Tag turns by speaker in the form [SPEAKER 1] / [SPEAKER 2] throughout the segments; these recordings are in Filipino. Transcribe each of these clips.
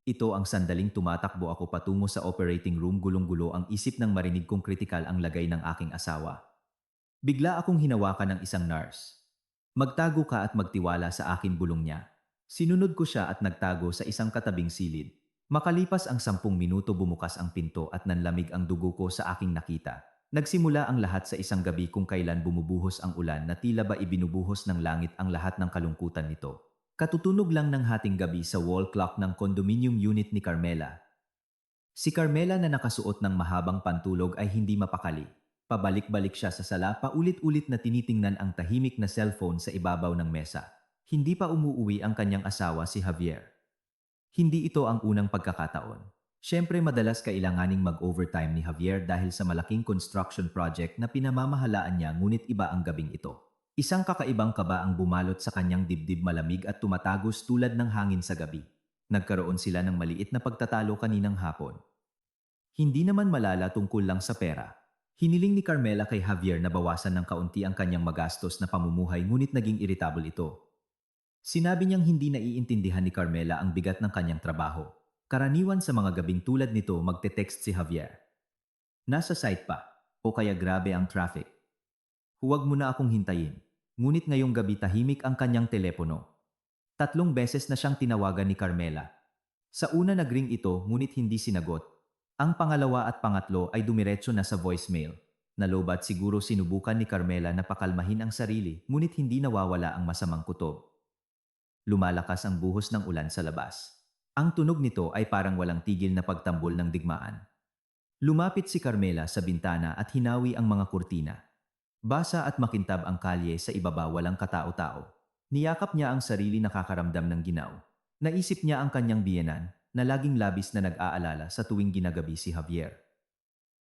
[SPEAKER 1] Ito ang sandaling tumatakbo ako patungo sa operating room, gulong-gulo ang isip ng marinig kong kritikal ang lagay ng aking asawa. Bigla akong hinawakan ng isang nurse. Magtago ka at magtiwala sa akin, bulong niya. Sinunod ko siya at nagtago sa isang katabing silid. Makalipas ang 10 minuto bumukas ang pinto at nanlamig ang dugo ko sa aking nakita. Nagsimula ang lahat sa isang gabi kung kailan bumubuhos ang ulan na tila ba ibinubuhos ng langit ang lahat ng kalungkutan nito. Katutunog lang ng hating gabi sa wall clock ng condominium unit ni Carmela. Si Carmela na nakasuot ng mahabang pantulog ay hindi mapakali. Pabalik-balik siya sa sala, paulit-ulit na tinitingnan ang tahimik na cellphone sa ibabaw ng mesa. Hindi pa umuuwi ang kanyang asawa si Javier. Hindi ito ang unang pagkakataon. Siyempre madalas kailanganing mag-overtime ni Javier dahil sa malaking construction project na pinamamahalaan niya, ngunit iba ang gabing ito. Isang kakaibang kaba ang bumalot sa kanyang dibdib, malamig at tumatagos tulad ng hangin sa gabi. Nagkaroon sila ng maliit na pagtatalo kaninang hapon. Hindi naman malala, tungkol lang sa pera. Hiniling ni Carmela kay Javier na bawasan ng kaunti ang kanyang magastos na pamumuhay, ngunit naging irritable ito. Sinabi niyang hindi naiintindihan ni Carmela ang bigat ng kanyang trabaho. Karaniwan sa mga gabing tulad nito magte-text si Javier. Nasa site pa, o kaya grabe ang traffic. Huwag mo na akong hintayin. Ngunit ngayong gabi tahimik ang kanyang telepono. 3 beses na siyang tinawagan ni Carmela. Sa una nagring ito, ngunit hindi sinagot. Ang pangalawa at pangatlo ay dumiretso na sa voicemail. Nalobat siguro sinubukan ni Carmela na pakalmahin ang sarili, ngunit hindi nawawala ang masamang kutob. Lumalakas ang buhos ng ulan sa labas. Ang tunog nito ay parang walang tigil na pagtambol ng digmaan. Lumapit si Carmela sa bintana at hinawi ang mga kurtina. Basa at makintab ang kalye, sa ibaba walang katao-tao. Niyakap niya ang sarili, nakakaramdam ng ginaw. Naisip niya ang kanyang biyenan, na laging labis na nag-aalala sa tuwing ginagabi si Javier.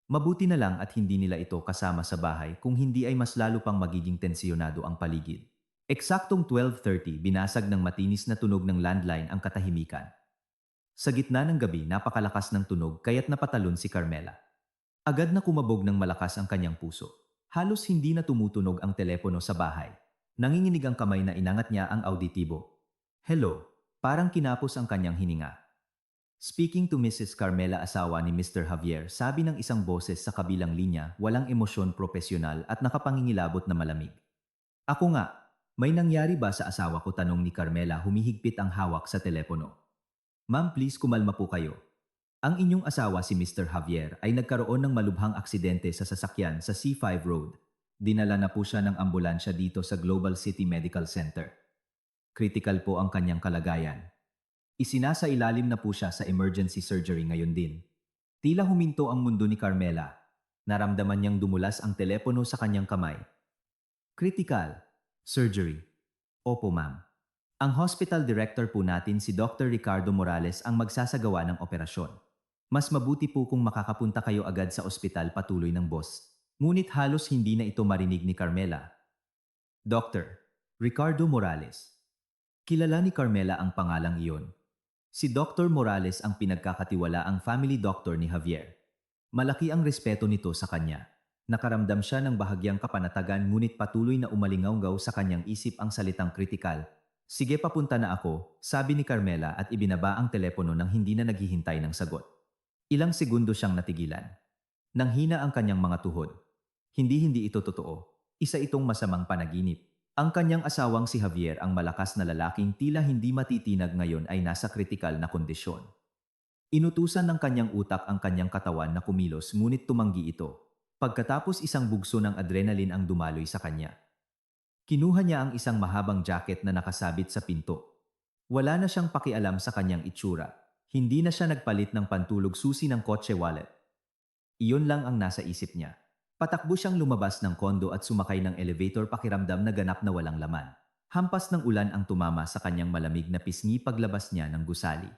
[SPEAKER 1] Mabuti na lang at hindi nila ito kasama sa bahay, kung hindi ay mas lalo pang magiging tensyonado ang paligid. Eksaktong 12:30, binasag ng matinis na tunog ng landline ang katahimikan. Sa gitna ng gabi, napakalakas ng tunog kaya't napatalon si Carmela. Agad na kumabog ng malakas ang kanyang puso. Halos hindi na tumutunog ang telepono sa bahay. Nanginginig ang kamay na inangat niya ang auditibo. Hello, parang kinapos ang kanyang hininga. Speaking to Mrs. Carmela, asawa ni Mr. Javier, sabi ng isang boses sa kabilang linya, walang emosyon, propesyonal at nakapangingilabot na malamig. Ako nga. May nangyari ba sa asawa ko? Tanong ni Carmela, humihigpit ang hawak sa telepono. Ma'am, please kumalma po kayo. Ang inyong asawa si Mr. Javier ay nagkaroon ng malubhang aksidente sa sasakyan sa C5 Road. Dinala na po siya ng ambulansya dito sa Global City Medical Center. Critical po ang kanyang kalagayan. Isinasailalim na po siya sa emergency surgery ngayon din. Tila huminto ang mundo ni Carmela. Naramdaman niyang dumulas ang telepono sa kanyang kamay. Critical surgery. Opo ma'am. Ang hospital director po natin, si Dr. Ricardo Morales, ang magsasagawa ng operasyon. Mas mabuti po kung makakapunta kayo agad sa ospital, patuloy ng boss. Ngunit halos hindi na ito marinig ni Carmela. Dr. Ricardo Morales. Kilala ni Carmela ang pangalang iyon. Si Dr. Morales ang pinagkakatiwalaang family doctor ni Javier. Malaki ang respeto nito sa kanya. Nakaramdam siya ng bahagyang kapanatagan, ngunit patuloy na umalingaw-ngaw sa kanyang isip ang salitang kritikal. Sige, papunta na ako, sabi ni Carmela at ibinaba ang telepono nang hindi na naghihintay ng sagot. Ilang segundo siyang natigilan. Nanghina ang kanyang mga tuhod. Hindi ito totoo. Isa itong masamang panaginip. Ang kanyang asawang si Javier, ang malakas na lalaking tila hindi matitinag ngayon, ay nasa kritikal na kondisyon. Inutusan ng kanyang utak ang kanyang katawan na kumilos, ngunit tumanggi ito. Pagkatapos isang bugso ng adrenaline ang dumaloy sa kanya. Kinuha niya ang isang mahabang jacket na nakasabit sa pinto. Wala na siyang pakialam sa kanyang itsura. Hindi na siya nagpalit ng pantulog, susi ng kotse, wallet. Iyon lang ang nasa isip niya. Patakbo siyang lumabas ng kondo at sumakay ng elevator, pakiramdam na ganap na walang laman. Hampas ng ulan ang tumama sa kanyang malamig na pisngi paglabas niya ng gusali.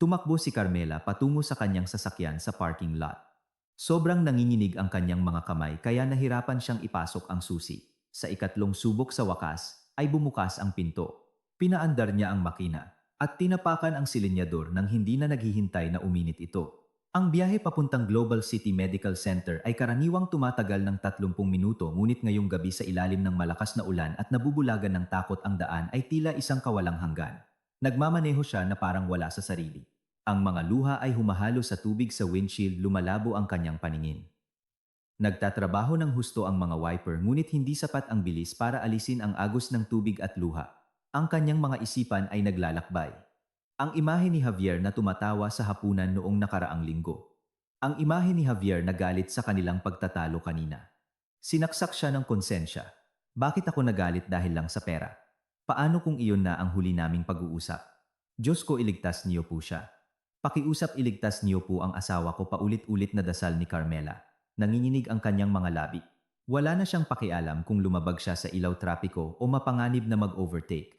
[SPEAKER 1] Tumakbo si Carmela patungo sa kanyang sasakyan sa parking lot. Sobrang nanginginig ang kanyang mga kamay kaya nahirapan siyang ipasok ang susi. Sa ikatlong subok sa wakas, ay bumukas ang pinto. Pinaandar niya ang makina at tinapakan ang silinyador nang hindi na naghihintay na uminit ito. Ang biyahe papuntang Global City Medical Center ay karaniwang tumatagal ng 30 minuto, ngunit ngayong gabi sa ilalim ng malakas na ulan at nabubulagan ng takot ang daan ay tila isang kawalang hanggan. Nagmamaneho siya na parang wala sa sarili. Ang mga luha ay humahalo sa tubig sa windshield, lumalabo ang kanyang paningin. Nagtatrabaho ng husto ang mga wiper ngunit hindi sapat ang bilis para alisin ang agos ng tubig at luha. Ang kanyang mga isipan ay naglalakbay. Ang imahe ni Javier na tumatawa sa hapunan noong nakaraang linggo. Ang imahe ni Javier na galit sa kanilang pagtatalo kanina. Sinaksak siya ng konsensya. Bakit ako nagalit dahil lang sa pera? Paano kung iyon na ang huli naming pag-uusap? Diyos ko, iligtas niyo po siya. Pakiusap, iligtas niyo po ang asawa ko, paulit-ulit na dasal ni Carmela. Nanginginig ang kanyang mga labi. Wala na siyang pakialam kung lumabag siya sa ilaw trapiko o mapanganib na mag-overtake.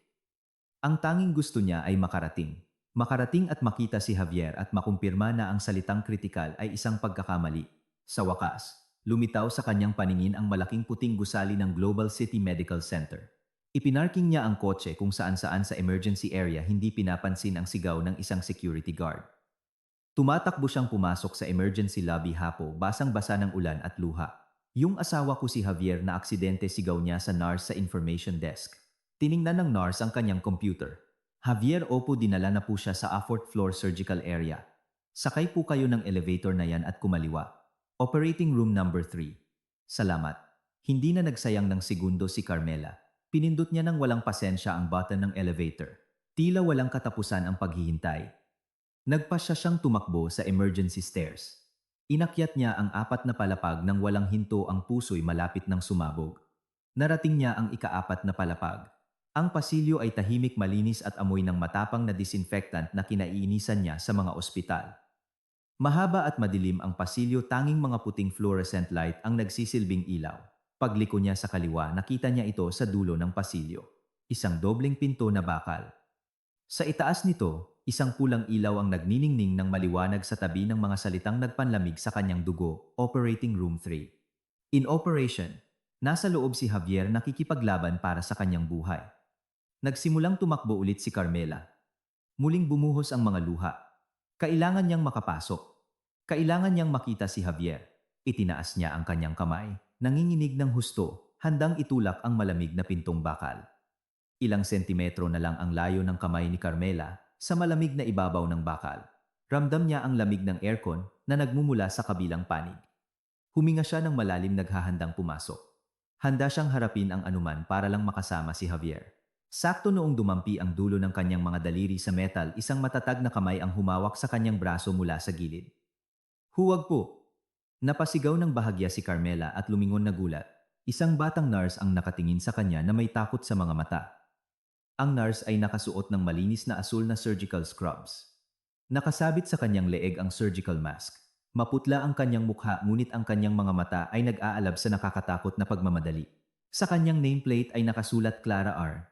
[SPEAKER 1] Ang tanging gusto niya ay makarating. Makarating at makita si Javier at makumpirma na ang salitang kritikal ay isang pagkakamali. Sa wakas, lumitaw sa kanyang paningin ang malaking puting gusali ng Global City Medical Center. Ipinarking niya ang kotse kung saan-saan sa emergency area, hindi pinapansin ang sigaw ng isang security guard. Tumatakbo siyang pumasok sa emergency lobby, hapo, basang-basa ng ulan at luha. Yung asawa ko si Javier na aksidente, sigaw niya sa nurse sa information desk. Tiningnan ng nurse ang kanyang computer. Javier, opo, dinala na po siya sa 4th floor surgical area. Sakay po kayo ng elevator na yan at kumaliwa. Operating room number 3. Salamat. Hindi na nagsayang ng segundo si Carmela. Pinindot niya ng walang pasensya ang button ng elevator. Tila walang katapusan ang paghihintay. Nagpasya siyang tumakbo sa emergency stairs. Inakyat niya ang 4 na palapag nang walang hinto, ang puso'y malapit ng sumabog. Narating niya ang ika-4 na palapag. Ang pasilyo ay tahimik, malinis at amoy ng matapang na disinfectant na kinaiinisan niya sa mga ospital. Mahaba at madilim ang pasilyo, tanging mga puting fluorescent light ang nagsisilbing ilaw. Pagliko niya sa kaliwa, nakita niya ito sa dulo ng pasilyo. Isang dobleng pinto na bakal. Sa itaas nito, isang pulang ilaw ang nagniningning ng maliwanag sa tabi ng mga salitang nagpanlamig sa kanyang dugo, Operating Room 3. In operation, nasa loob si Javier, nakikipaglaban para sa kanyang buhay. Nagsimulang tumakbo ulit si Carmela. Muling bumuhos ang mga luha. Kailangan niyang makapasok. Kailangan niyang makita si Javier. Itinaas niya ang kanyang kamay, nanginginig ng husto, handang itulak ang malamig na pintong bakal. Ilang sentimetro na lang ang layo ng kamay ni Carmela sa malamig na ibabaw ng bakal. Ramdam niya ang lamig ng aircon na nagmumula sa kabilang panig. Huminga siya ng malalim, naghahandang pumasok. Handa siyang harapin ang anuman para lang makasama si Javier. Sakto noong dumampi ang dulo ng kanyang mga daliri sa metal, isang matatag na kamay ang humawak sa kanyang braso mula sa gilid. Huwag po! Napasigaw ng bahagya si Carmela at lumingon na gulat. Isang batang nurse ang nakatingin sa kanya na may takot sa mga mata. Ang nurse ay nakasuot ng malinis na asul na surgical scrubs. Nakasabit sa kanyang leeg ang surgical mask. Maputla ang kanyang mukha, ngunit ang kanyang mga mata ay nag-aalab sa nakakatakot na pagmamadali. Sa kanyang nameplate ay nakasulat Clara R.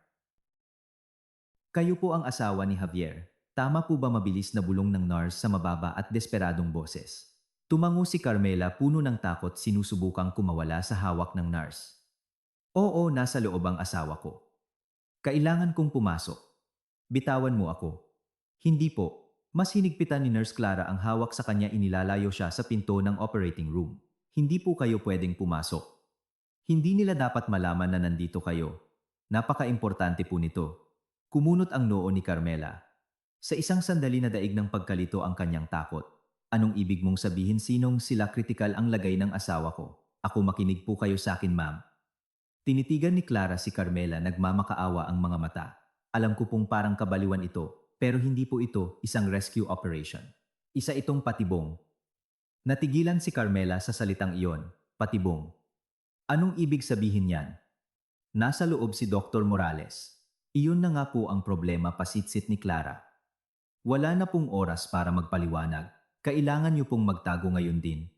[SPEAKER 1] Kayo po ang asawa ni Javier. Tama po ba? Mabilis na bulong ng nurse sa mababa at desperadong boses. Tumango si Carmela, puno ng takot, sinusubukang kumawala sa hawak ng nurse. Oo, nasa loob ang asawa ko. Kailangan kong pumasok. Bitawan mo ako. Hindi po. Mas hinigpitan ni Nurse Clara ang hawak sa kanya, inilalayo siya sa pinto ng operating room. Hindi po kayo pwedeng pumasok. Hindi nila dapat malaman na nandito kayo. Napaka-importante po nito. Kumunot ang noo ni Carmela. Sa isang sandali na daig ng pagkalito ang kanyang takot. Anong ibig mong sabihin? Sinong sila? Kritikal ang lagay ng asawa ko. Ako, makinig po kayo sa akin, ma'am. Tinitigan ni Clara si Carmela, nagmamakaawa ang mga mata. Alam ko pong parang kabaliwan ito, pero hindi po ito isang rescue operation. Isa itong patibong. Natigilan si Carmela sa salitang iyon, patibong. Anong ibig sabihin yan? Nasa loob si Dr. Morales. Iyon na nga po ang problema, pasitsit ni Clara. Wala na pong oras para magpaliwanag. Kailangan niyo pong magtago ngayon din.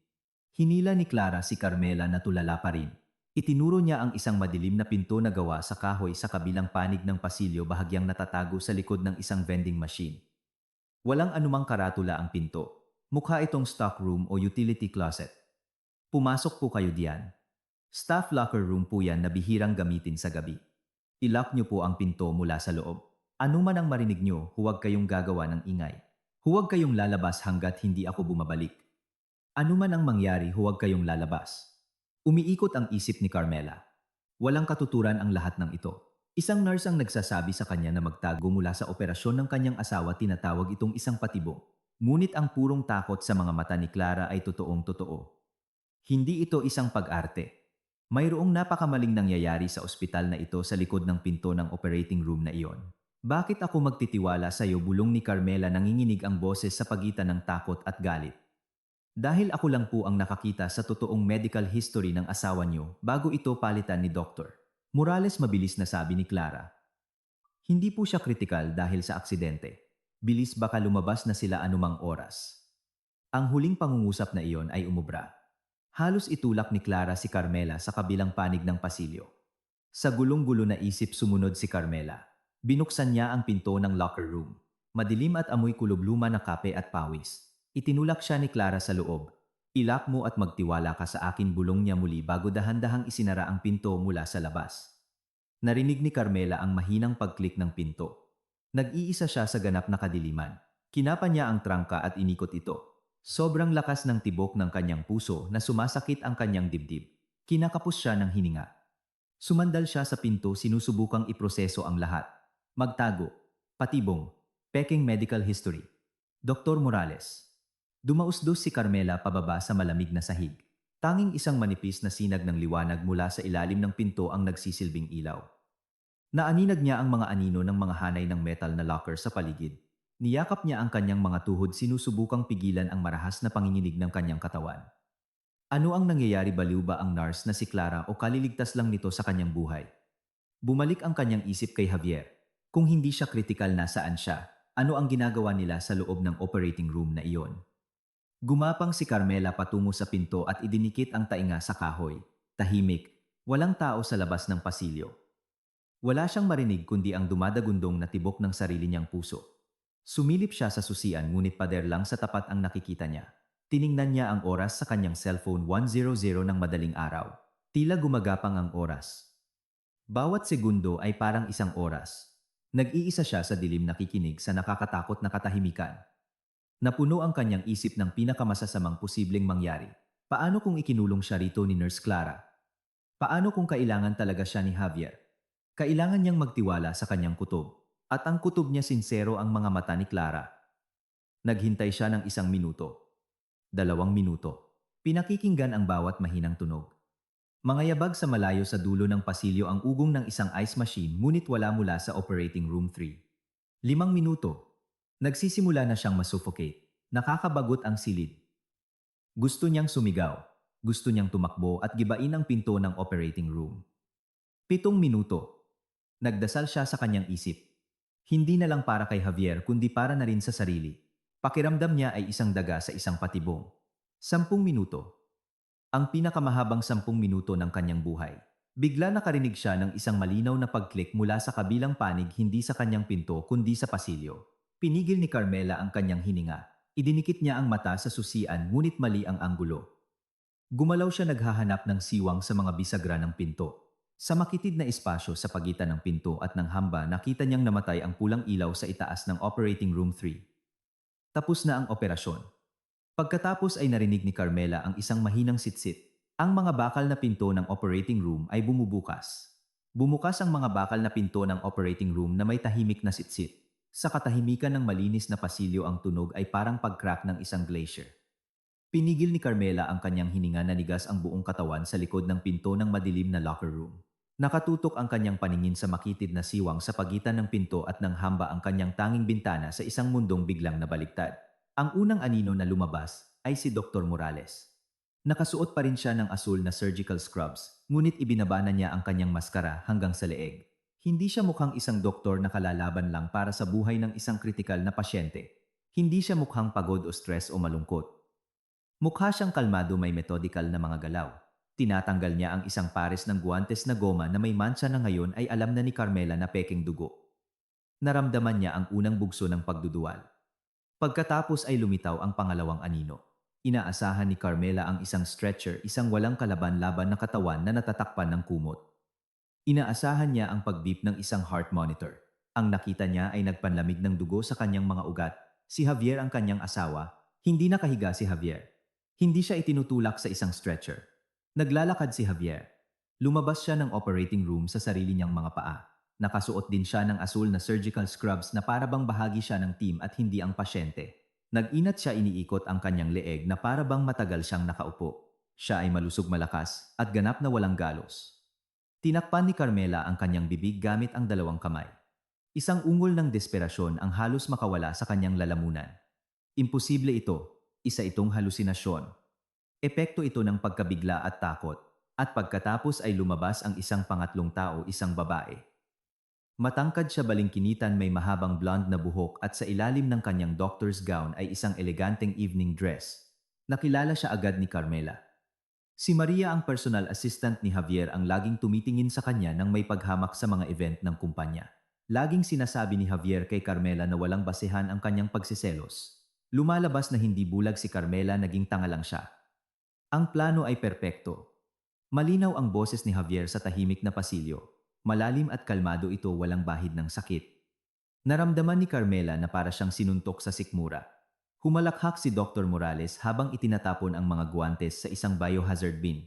[SPEAKER 1] Hinila ni Clara si Carmela na tulala pa rin. Itinuro niya ang isang madilim na pinto na gawa sa kahoy sa kabilang panig ng pasilyo, bahagyang natatago sa likod ng isang vending machine. Walang anumang karatula ang pinto. Mukha itong stock room o utility closet. Pumasok po kayo diyan. Staff locker room po yan na bihirang gamitin sa gabi. I-lock niyo po ang pinto mula sa loob. Ano man ang marinig niyo, huwag kayong gagawa ng ingay. Huwag kayong lalabas hanggat hindi ako bumabalik. Ano man ang mangyari, huwag kayong lalabas. Umiikot ang isip ni Carmela. Walang katuturan ang lahat ng ito. Isang nurse ang nagsasabi sa kanya na magtago mula sa operasyon ng kanyang asawa, tinatawag itong isang patibong. Ngunit ang purong takot sa mga mata ni Clara ay totoong totoo. Hindi ito isang pag-arte. Mayroong napakamaling nangyayari sa ospital na ito sa likod ng pinto ng operating room na iyon. Bakit ako magtitiwala sa iyo, bulong ni Carmela, nanginginig ang boses sa pagitan ng takot at galit. Dahil ako lang po ang nakakita sa totoong medical history ng asawa niyo bago ito palitan ni Dr. Morales, mabilis na sabi ni Clara. Hindi po siya kritikal dahil sa aksidente. Bilis, baka lumabas na sila anumang oras. Ang huling pangungusap na iyon ay umubra. Halos itulak ni Clara si Carmela sa kabilang panig ng pasilyo. Sa gulong-gulo na isip, sumunod si Carmela. Binuksan niya ang pinto ng locker room. Madilim at amoy kulobluma na kape at pawis. Itinulak siya ni Clara sa loob. Ilak mo at magtiwala ka sa akin, bulong niya muli bago dahan-dahang isinara ang pinto mula sa labas. Narinig ni Carmela ang mahinang pag-click ng pinto. Nag-iisa siya sa ganap na kadiliman. Kinapa niya ang trangka at inikot ito. Sobrang lakas ng tibok ng kanyang puso na sumasakit ang kanyang dibdib. Kinakapos siya ng hininga. Sumandal siya sa pinto, sinusubukang iproseso ang lahat. Magtago, patibong, peking medical history. Dr. Morales. Dumausdos si Carmela pababa sa malamig na sahig. Tanging isang manipis na sinag ng liwanag mula sa ilalim ng pinto ang nagsisilbing ilaw. Naaninag niya ang mga anino ng mga hanay ng metal na locker sa paligid. Niyakap niya ang kanyang mga tuhod, sinusubukang pigilan ang marahas na panginginig ng kanyang katawan. Ano ang nangyayari? Baliw ba ang nurse na si Clara o kaliligtas lang nito sa kanyang buhay? Bumalik ang kanyang isip kay Javier. Kung hindi siya kritikal, nasaan siya? Ano ang ginagawa nila sa loob ng operating room na iyon? Gumapang si Carmela patungo sa pinto at idinikit ang tainga sa kahoy. Tahimik, walang tao sa labas ng pasilyo. Wala siyang marinig kundi ang dumadagundong na tibok ng sarili niyang puso. Sumilip siya sa susian, ngunit pader lang sa tapat ang nakikita niya. Tiningnan niya ang oras sa kanyang cellphone, 1:00 ng madaling araw. Tila gumagapang ang oras. Bawat segundo ay parang isang oras. Nag-iisa siya sa dilim, nakikinig sa nakakatakot na katahimikan. Napuno ang kanyang isip ng pinakamasasamang posibleng mangyari. Paano kung ikinulong siya rito ni Nurse Clara? Paano kung kailangan talaga siya ni Javier? Kailangan niyang magtiwala sa kanyang kutob. At ang kutob niya, sinsero ang mga mata ni Clara. Naghintay siya ng 1 minuto. 2 minuto. Pinakikinggan ang bawat mahinang tunog. Mangayabag sa malayo sa dulo ng pasilyo ang ugong ng isang ice machine, ngunit wala mula sa operating room 3. 5 minuto. Nagsisimula na siyang masuffocate. Nakakabagot ang silid. Gusto niyang sumigaw. Gusto niyang tumakbo at gibain ang pinto ng operating room. 7 minuto. Nagdasal siya sa kanyang isip. Hindi na lang para kay Javier kundi para na rin sa sarili. Pakiramdam niya ay isang daga sa isang patibong. 10 minuto. Ang pinakamahabang 10 minuto ng kanyang buhay. Bigla nakarinig siya ng isang malinaw na pag-click mula sa kabilang panig, hindi sa kanyang pinto kundi sa pasilyo. Pinigil ni Carmela ang kanyang hininga. Idinikit niya ang mata sa susian, ngunit mali ang anggulo. Gumalaw siya, naghahanap ng siwang sa mga bisagra ng pinto. Sa makitid na espasyo sa pagitan ng pinto at ng hamba, nakita niyang namatay ang pulang ilaw sa itaas ng operating room 3. Tapos na ang operasyon. Pagkatapos ay narinig ni Carmela ang isang mahinang sitsit. Ang mga bakal na pinto ng operating room ay bumubukas. Bumukas ang mga bakal na pinto ng operating room na may tahimik na sitsit. Sa katahimikan ng malinis na pasilyo, ang tunog ay parang pag-crack ng isang glacier. Pinigil ni Carmela ang kanyang hininga, nanigas ang buong katawan sa likod ng pinto ng madilim na locker room. Nakatutok ang kanyang paningin sa makitid na siwang sa pagitan ng pinto at ng hamba, ang kanyang tanging bintana sa isang mundong biglang nabaligtad. Ang unang anino na lumabas ay si Dr. Morales. Nakasuot pa rin siya ng asul na surgical scrubs, ngunit ibinaba na niya ang kanyang maskara hanggang sa leeg. Hindi siya mukhang isang doktor na kalalaban lang para sa buhay ng isang kritikal na pasyente. Hindi siya mukhang pagod o stress o malungkot. Mukha siyang kalmado, may methodikal na mga galaw. Tinatanggal niya ang isang pares ng guwantes na goma na may mancha na ngayon ay alam na ni Carmela na peking dugo. Naramdaman niya ang unang bugso ng pagduduwal. Pagkatapos ay lumitaw ang pangalawang anino. Inaasahan ni Carmela ang isang stretcher, isang walang kalaban-laban na katawan na natatakpan ng kumot. Inaasahan niya ang pag-beep ng isang heart monitor. Ang nakita niya ay nagpanlamig ng dugo sa kanyang mga ugat. Si Javier ang kanyang asawa. Hindi nakahiga si Javier. Hindi siya itinutulak sa isang stretcher. Naglalakad si Javier. Lumabas siya ng operating room sa sarili niyang mga paa. Nakasuot din siya ng asul na surgical scrubs na para bang bahagi siya ng team at hindi ang pasyente. Nag-inat siya, iniikot ang kanyang leeg na para bang matagal siyang nakaupo. Siya ay malusog, malakas at ganap na walang galos. Tinakpan ni Carmela ang kanyang bibig gamit ang dalawang kamay. Isang ungol ng desperasyon ang halos makawala sa kanyang lalamunan. Imposible ito. Isa itong halusinasyon. Epekto ito ng pagkabigla at takot. At pagkatapos ay lumabas ang isang pangatlong tao, isang babae. Matangkad siya, balingkinitan, may mahabang blonde na buhok at sa ilalim ng kanyang doctor's gown ay isang eleganteng evening dress. Nakilala siya agad ni Carmela. Si Maria, ang personal assistant ni Javier, ang laging tumitingin sa kanya nang may paghamak sa mga event ng kumpanya. Laging sinasabi ni Javier kay Carmela na walang basehan ang kanyang pagsiselos. Lumalabas na hindi bulag si Carmela, naging tanga lang siya. Ang plano ay perpekto. Malinaw ang boses ni Javier sa tahimik na pasilyo. Malalim at kalmado ito, walang bahid ng sakit. Naramdaman ni Carmela na para siyang sinuntok sa sikmura. Humalakhak si Dr. Morales habang itinatapon ang mga guwantes sa isang biohazard bin.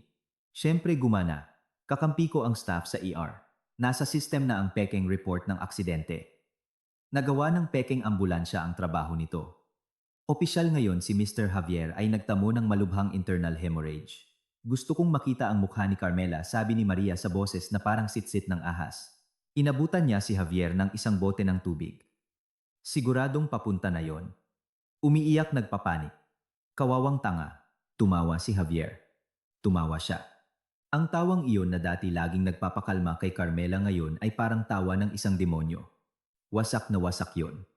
[SPEAKER 1] Siyempre gumana. Kakampi ko ang staff sa ER. Nasa system na ang peking report ng aksidente. Nagawa ng peking ambulansya ang trabaho nito. Opisyal ngayon si Mr. Javier ay nagtamo ng malubhang internal hemorrhage. Gusto kong makita ang mukha ni Carmela, sabi ni Maria sa boses na parang sitsit ng ahas. Inabutan niya si Javier ng isang bote ng tubig. Siguradong papunta na yon. Umiiyak, nagpapanik. Kawawang tanga. Tumawa si Javier. Tumawa siya. Ang tawang iyon na dati laging nagpapakalma kay Carmela ngayon ay parang tawa ng isang demonyo. Wasak na wasak yon.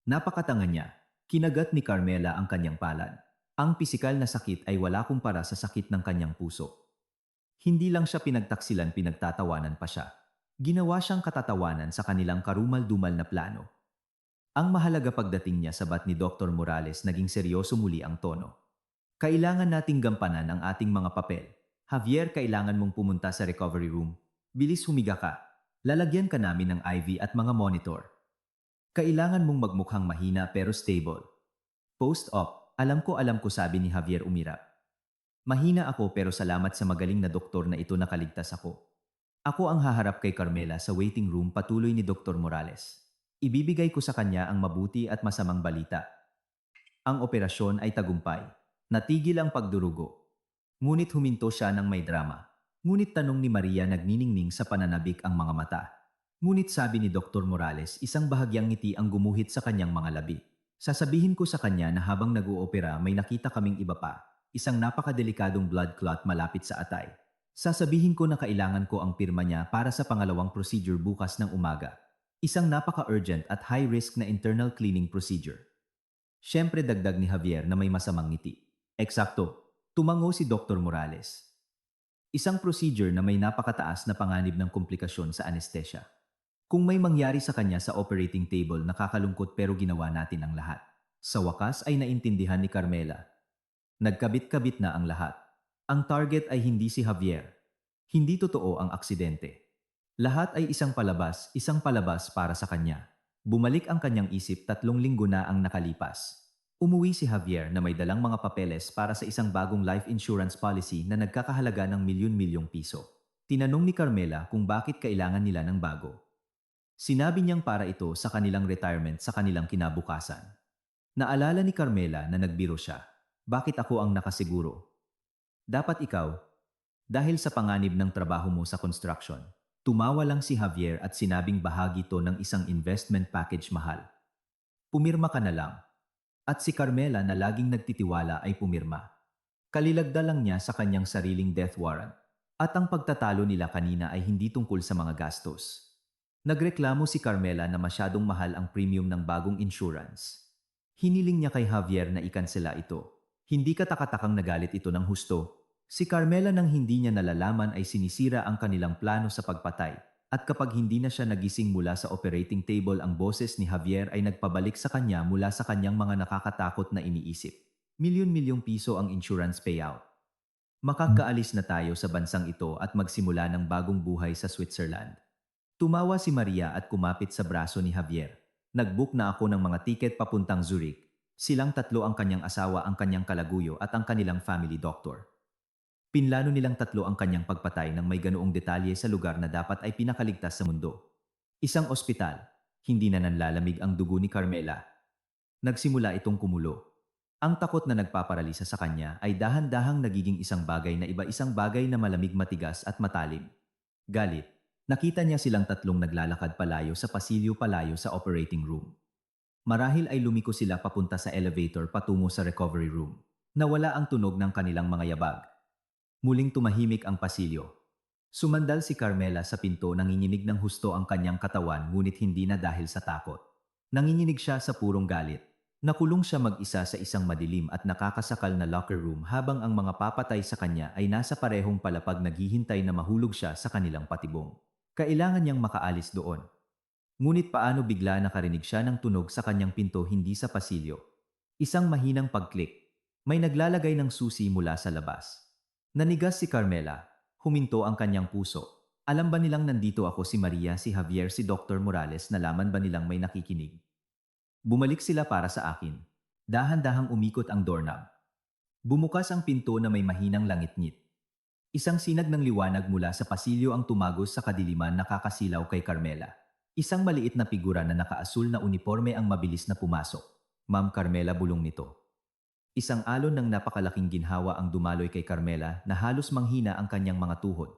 [SPEAKER 1] Napakatanga niya. Kinagat ni Carmela ang kanyang palad. Ang pisikal na sakit ay wala kumpara sa sakit ng kanyang puso. Hindi lang siya pinagtaksilan, pinagtatawanan pa siya. Ginawa siyang katatawanan sa kanilang karumal-dumal na plano. Ang mahalaga, pagdating niya sa bat ni Dr. Morales, naging seryoso muli ang tono. Kailangan nating gampanan ang ating mga papel. Javier, kailangan mong pumunta sa recovery room. Bilis, humiga ka. Lalagyan ka namin ng IV at mga monitor. Kailangan mong magmukhang mahina pero stable. Post-op. Alam ko, sabi ni Javier, umirap. Mahina ako pero salamat sa magaling na doktor na ito, nakaligtas ako. Ako ang haharap kay Carmela sa waiting room, patuloy ni Dr. Morales. Ibibigay ko sa kanya ang mabuti at masamang balita. Ang operasyon ay tagumpay. Natigil ang pagdurugo. Ngunit huminto siya ng may drama. Ngunit, tanong ni Maria, nagniningning sa pananabik ang mga mata. Ngunit, sabi ni Dr. Morales, isang bahagyang ngiti ang gumuhit sa kanyang mga labi. Sasabihin ko sa kanya na habang nag-uopera may nakita kaming iba pa, isang napakadelikadong blood clot malapit sa atay. Sasabihin ko na kailangan ko ang pirma niya para sa pangalawang procedure bukas ng umaga. Isang napaka-urgent at high-risk na internal cleaning procedure. Siyempre, dagdag ni Javier na may masamang ngiti. Eksakto, tumango si Dr. Morales. Isang procedure na may napakataas na panganib ng komplikasyon sa anesthesia. Kung may mangyari sa kanya sa operating table, nakakalungkot, pero ginawa natin ang lahat. Sa wakas ay naintindihan ni Carmela. Nagkabit-kabit na ang lahat. Ang target ay hindi si Javier. Hindi totoo ang aksidente. Lahat ay isang palabas para sa kanya. Bumalik ang kanyang isip, 3 linggo na ang nakalipas. Umuwi si Javier na may dalang mga papeles para sa isang bagong life insurance policy na nagkakahalaga ng milyon-milyong piso. Tinanong ni Carmela kung bakit kailangan nila ng bago. Sinabi niyang para ito sa kanilang retirement, sa kanilang kinabukasan. Naalala ni Carmela na nagbiro siya. Bakit ako ang nakasiguro? Dapat ikaw. Dahil sa panganib ng trabaho mo sa construction. Tumawa lang si Javier at sinabing bahagi to ng isang investment package mahal. Pumirma ka na lang. At si Carmela na laging nagtitiwala ay pumirma. Kalilagda lang niya sa kanyang sariling death warrant. At ang pagtatalo nila kanina ay hindi tungkol sa mga gastos. Nagreklamo si Carmela na masyadong mahal ang premium ng bagong insurance. Hiniling niya kay Javier na ikansela ito. Hindi katakatakang nagalit ito ng husto. Si Carmela, nang hindi niya nalalaman, ay sinisira ang kanilang plano sa pagpatay. At kapag hindi na siya nagising mula sa operating table, ang boses ni Javier ay nagpabalik sa kanya mula sa kanyang mga nakakatakot na iniisip. Milyon-milyong piso ang insurance payout. Makakaalis na tayo sa bansang ito at magsimula ng bagong buhay sa Switzerland. Tumawa si Maria at kumapit sa braso ni Javier. Nag-book na ako ng mga tiket papuntang Zurich. Silang 3, ang kanyang asawa, ang kanyang kalaguyo at ang kanilang family doctor. Pinlano nilang 3 ang kanyang pagpatay ng may ganoong detalye sa lugar na dapat ay pinakaligtas sa mundo. Isang ospital. Hindi na nanlalamig ang dugo ni Carmela. Nagsimula itong kumulo. Ang takot na nagpaparalisa sa kanya ay dahan-dahang nagiging isang bagay na isang bagay na malamig matigas at matalim. Galit. Nakita niya silang tatlong naglalakad palayo sa pasilyo palayo sa operating room. Marahil ay lumiko sila papunta sa elevator patungo sa recovery room. Nawala ang tunog ng kanilang mga yabag. Muling tumahimik ang pasilyo. Sumandal si Carmela sa pinto, nanginginig ng husto ang kanyang katawan ngunit hindi na dahil sa takot. Nanginginig siya sa purong galit. Nakulong siya mag-isa sa isang madilim at nakakasakal na locker room habang ang mga papatay sa kanya ay nasa parehong palapag naghihintay na mahulog siya sa kanilang patibong. Kailangan niyang makaalis doon. Ngunit paano bigla nakarinig siya ng tunog sa kanyang pinto, hindi sa pasilyo. Isang mahinang pag-click. May naglalagay ng susi mula sa labas. Nanigas si Carmela. Huminto ang kanyang puso. Alam ba nilang nandito ako, si Maria, si Javier, si Dr. Morales? Nalaman ba nilang may nakikinig? Bumalik sila para sa akin. Dahan-dahang umikot ang doorknob. Bumukas ang pinto na may mahinang langit-ngit. Isang sinag ng liwanag mula sa pasilyo ang tumagos sa kadiliman, nakakasilaw kay Carmela. Isang maliit na figura na nakaasul na uniforme ang mabilis na pumasok. Ma'am Carmela, bulong nito. Isang alon ng napakalaking ginhawa ang dumaloy kay Carmela na halos manghina ang kanyang mga tuhod.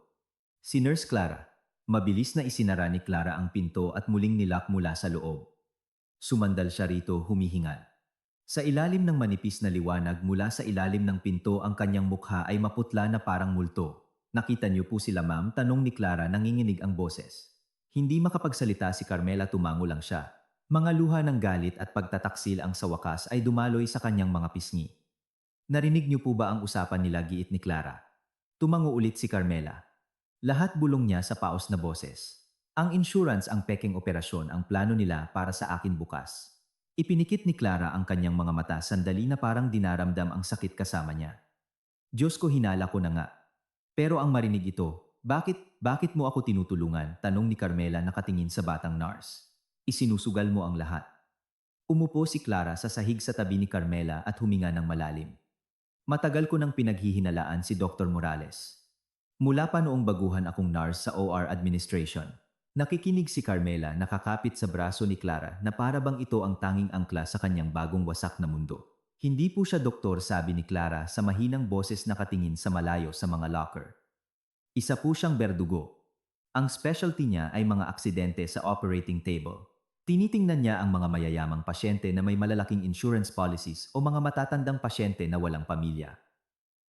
[SPEAKER 1] Si Nurse Clara. Mabilis na isinara ni Clara ang pinto at muling nilock mula sa loob. Sumandal siya rito, humihingal. Sa ilalim ng manipis na liwanag mula sa ilalim ng pinto, ang kanyang mukha ay maputla na parang multo. Nakita niyo po sila, ma'am? Tanong ni Clara, nanginginig ang boses. Hindi makapagsalita si Carmela, tumango lang siya. Mga luha ng galit at pagtataksil ang sa wakas ay dumaloy sa kanyang mga pisngi. Narinig niyo po ba ang usapan nila? Giit ni Clara. Tumango ulit si Carmela. Lahat bulong niya sa paos na boses. Ang insurance, ang pekeng operasyon, ang plano nila para sa akin bukas. Ipinikit ni Clara ang kanyang mga mata, sandali na parang dinaramdam ang sakit kasama niya. Diyos ko, hinala ko na nga. Pero ang marinig ito, bakit mo ako tinutulungan? Tanong ni Carmela nakatingin sa batang nurse. Isinusugal mo ang lahat. Umupo si Clara sa sahig sa tabi ni Carmela at huminga ng malalim. Matagal ko nang pinaghihinalaan si Dr. Morales. Mula pa noong baguhan akong nurse sa OR administration. Nakikinig si Carmela, nakakapit sa braso ni Clara na para bang ito ang tanging angkla sa kanyang bagong wasak na mundo. Hindi po siya doktor, sabi ni Clara sa mahinang boses, nakatingin sa malayo sa mga locker. Isa po siyang berdugo. Ang specialty niya ay mga aksidente sa operating table. Tinitingnan niya ang mga mayayamang pasyente na may malalaking insurance policies o mga matatandang pasyente na walang pamilya.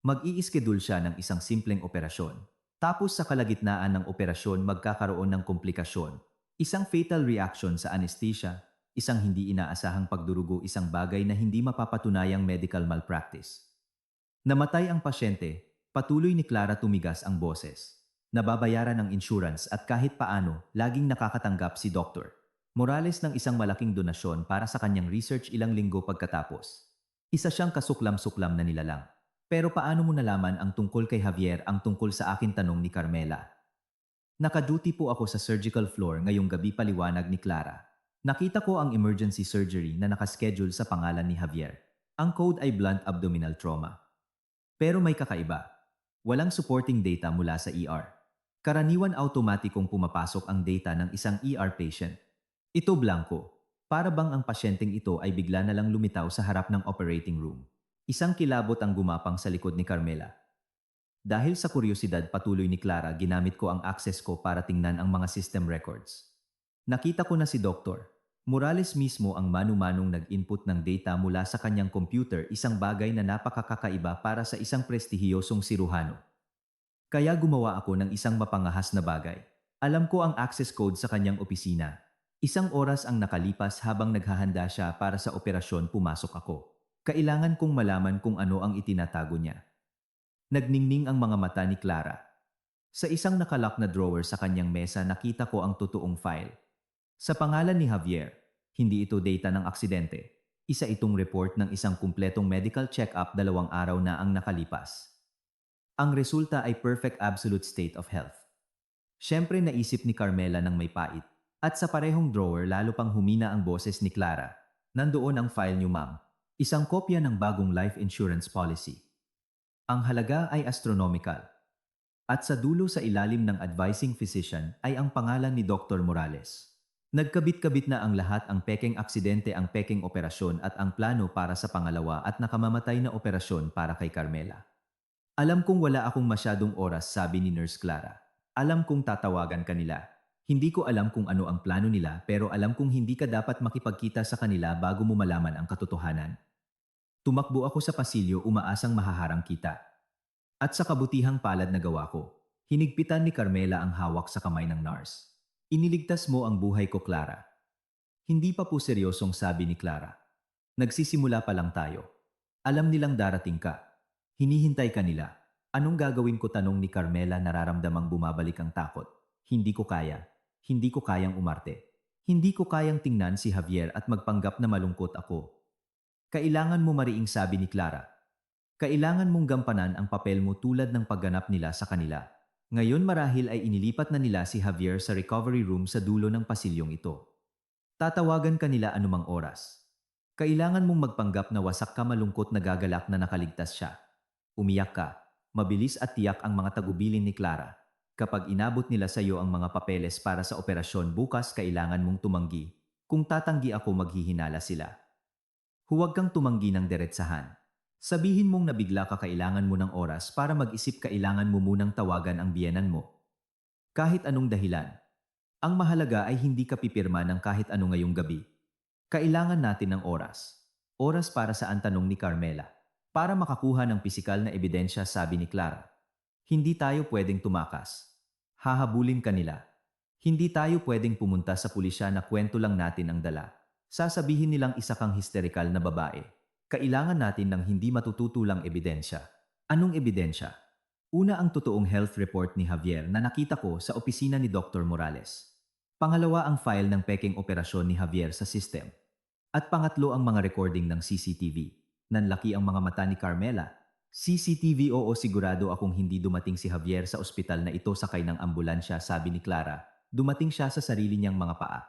[SPEAKER 1] Mag-i-schedule siya ng isang simpleng operasyon. Tapos sa kalagitnaan ng operasyon magkakaroon ng komplikasyon. Isang fatal reaction sa anesthesia, isang hindi inaasahang pagdurugo, isang bagay na hindi mapapatunayang medical malpractice. Namatay ang pasyente, patuloy ni Clara, tumigas ang boses. Nababayaran ng insurance at kahit paano, laging nakakatanggap si Dr. Morales ng isang malaking donasyon para sa kanyang research ilang linggo pagkatapos. Isa siyang kasuklam-suklam na nilalang. Pero paano mo nalaman ang tungkol kay Javier? Ang tungkol sa akin, tanong ni Carmela. Naka-duty po ako sa surgical floor ngayong gabi, paliwanag ni Clara. Nakita ko ang emergency surgery na nakaschedule sa pangalan ni Javier. Ang code ay blunt abdominal trauma. Pero may kakaiba. Walang supporting data mula sa ER. Karaniwan automatikong pumapasok ang data ng isang ER patient. Ito blanco. Para bang ang pasyenteng ito ay bigla na lang lumitaw sa harap ng operating room. Isang kilabot ang gumapang sa likod ni Carmela. Dahil sa kuryosidad, patuloy ni Clara, ginamit ko ang access ko para tingnan ang mga system records. Nakita ko na si Dr. Morales mismo ang manu-manong nag-input ng data mula sa kanyang computer, isang bagay na napakakaiba para sa isang prestihiyosong siruhano. Kaya gumawa ako ng isang mapangahas na bagay. Alam ko ang access code sa kanyang opisina. Isang oras ang nakalipas habang naghahanda siya para sa operasyon, pumasok ako. Kailangan kong malaman kung ano ang itinatago niya. Nagningning ang mga mata ni Clara. Sa isang nakalock na drawer sa kanyang mesa nakita ko ang totoong file. Sa pangalan ni Javier, hindi ito data ng aksidente. Isa itong report ng isang kumpletong medical check-up, 2 araw na ang nakalipas. Ang resulta ay perfect absolute state of health. Siyempre naisip ni Carmela ng may pait. At sa parehong drawer lalo pang humina ang boses ni Clara. Nandoon ang file niyo, ma'am. Isang kopya ng bagong life insurance policy. Ang halaga ay astronomical. At sa dulo sa ilalim ng advising physician ay ang pangalan ni Dr. Morales. Nagkabit-kabit na ang lahat, ang pekeng aksidente, ang pekeng operasyon at ang plano para sa pangalawa at nakamamatay na operasyon para kay Carmela. Alam kong wala akong masyadong oras, sabi ni Nurse Clara. Alam kong tatawagan kanila. Hindi ko alam kung ano ang plano nila, pero alam kong hindi ka dapat makipagkita sa kanila bago mo malaman ang katotohanan. Tumakbo ako sa pasilyo, umaasang mahaharang kita. At sa kabutihang palad na gawa ko, hinigpitan ni Carmela ang hawak sa kamay ng nurse. Iniligtas mo ang buhay ko, Clara. Hindi pa po seryosong, sabi ni Clara. Nagsisimula pa lang tayo. Alam nilang darating ka. Hinihintay ka nila. Anong gagawin ko, tanong ni Carmela, nararamdamang bumabalik ang takot. Hindi ko kaya. Hindi ko kayang umarte. Hindi ko kayang tingnan si Javier at magpanggap na malungkot ako. Kailangan mo mariing, sabi ni Clara. Kailangan mong gampanan ang papel mo tulad ng pagganap nila sa kanila. Ngayon marahil ay inilipat na nila si Javier sa recovery room sa dulo ng pasilyong ito. Tatawagan ka nila anumang oras. Kailangan mong magpanggap na wasak ka, malungkot, na gagalak na nakaligtas siya. Umiyak ka. Mabilis at tiyak ang mga tagubilin ni Clara. Kapag inabot nila sa iyo ang mga papeles para sa operasyon bukas, kailangan mong tumanggi. Kung tatanggi ako, maghihinala sila. Huwag kang tumanggi ng diretsahan. Sabihin mong nabigla ka, kailangan mo ng oras para mag-isip, kailangan mo munang tawagan ang biyenan mo. Kahit anong dahilan. Ang mahalaga ay hindi ka pipirma ng kahit ano ngayong gabi. Kailangan natin ng oras. Oras para saan, tanong ni Carmela. Para makakuha ng pisikal na ebidensya, sabi ni Clara. Hindi tayo pwedeng tumakas. Hahabulin ka nila. Hindi tayo pwedeng pumunta sa pulisya na kwento lang natin ang dala. Sasabihin nilang isa kang histerikal na babae. Kailangan natin ng hindi matututulang ebidensya. Anong ebidensya? Una, ang totoong health report ni Javier na nakita ko sa opisina ni Dr. Morales. Pangalawa, ang file ng pekeng operasyon ni Javier sa system. At pangatlo, ang mga recording ng CCTV. Nanlaki ang mga mata ni Carmela. CCTV? Oo, sigurado akong hindi dumating si Javier sa ospital na ito sakay ng ambulansya, sabi ni Clara. Dumating siya sa sarili niyang mga paa.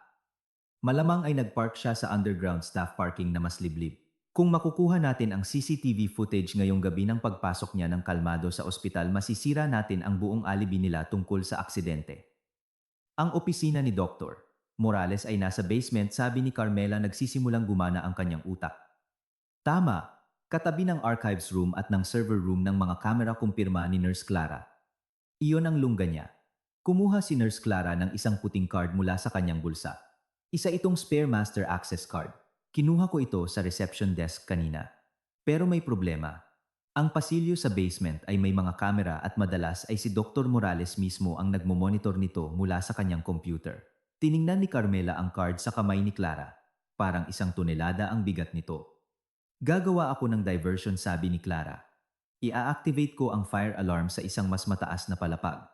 [SPEAKER 1] Malamang ay nagpark siya sa underground staff parking na mas liblib. Kung makukuha natin ang CCTV footage ngayong gabi ng pagpasok niya ng kalmado sa ospital, masisira natin ang buong alibi nila tungkol sa aksidente. Ang opisina ni Dr. Morales ay nasa basement, sabi ni Carmela, nagsisimulang gumana ang kanyang utak. Tama, katabi ng archives room at ng server room ng mga kamera, kumpirma ni Nurse Clara. Iyon ang lungga niya. Kumuha si Nurse Clara ng isang puting card mula sa kanyang bulsa. Isa itong spare master access card. Kinuha ko ito sa reception desk kanina. Pero may problema. Ang pasilyo sa basement ay may mga kamera at madalas ay si Dr. Morales mismo ang nagmomonitor nito mula sa kanyang computer. Tiningnan ni Carmela ang card sa kamay ni Clara. Parang 1 tonelada ang bigat nito. Gagawa ako ng diversion, sabi ni Clara. Ia-activate ko ang fire alarm sa isang mas mataas na palapag.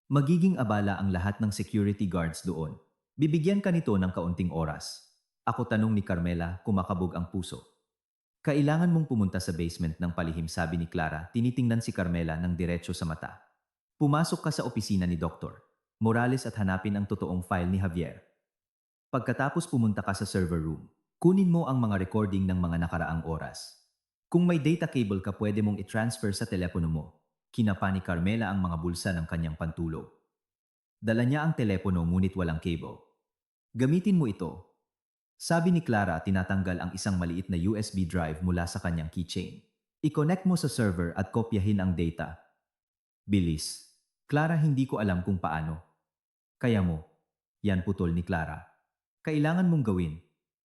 [SPEAKER 1] Magiging abala ang lahat ng security guards doon. Bibigyan ka nito ng kaunting oras. Ako, tanong ni Carmela, kumakabog ang puso. Kailangan mong pumunta sa basement ng palihim, sabi ni Clara, tinitingnan si Carmela ng diretso sa mata. Pumasok ka sa opisina ni Dr. Morales at hanapin ang totoong file ni Javier. Pagkatapos pumunta ka sa server room. Kunin mo ang mga recording ng mga nakaraang oras. Kung may data cable ka, pwede mong i-transfer sa telepono mo. Kinapa ni Carmela ang mga bulsa ng kanyang pantulog. Dala niya ang telepono ngunit walang cable. Gamitin mo ito. Sabi ni Clara, tinatanggal ang isang maliit na USB drive mula sa kanyang keychain. I-connect mo sa server at kopyahin ang data. Bilis. Clara, hindi ko alam kung paano. Kaya mo. Yan, putol ni Clara. Kailangan mong gawin.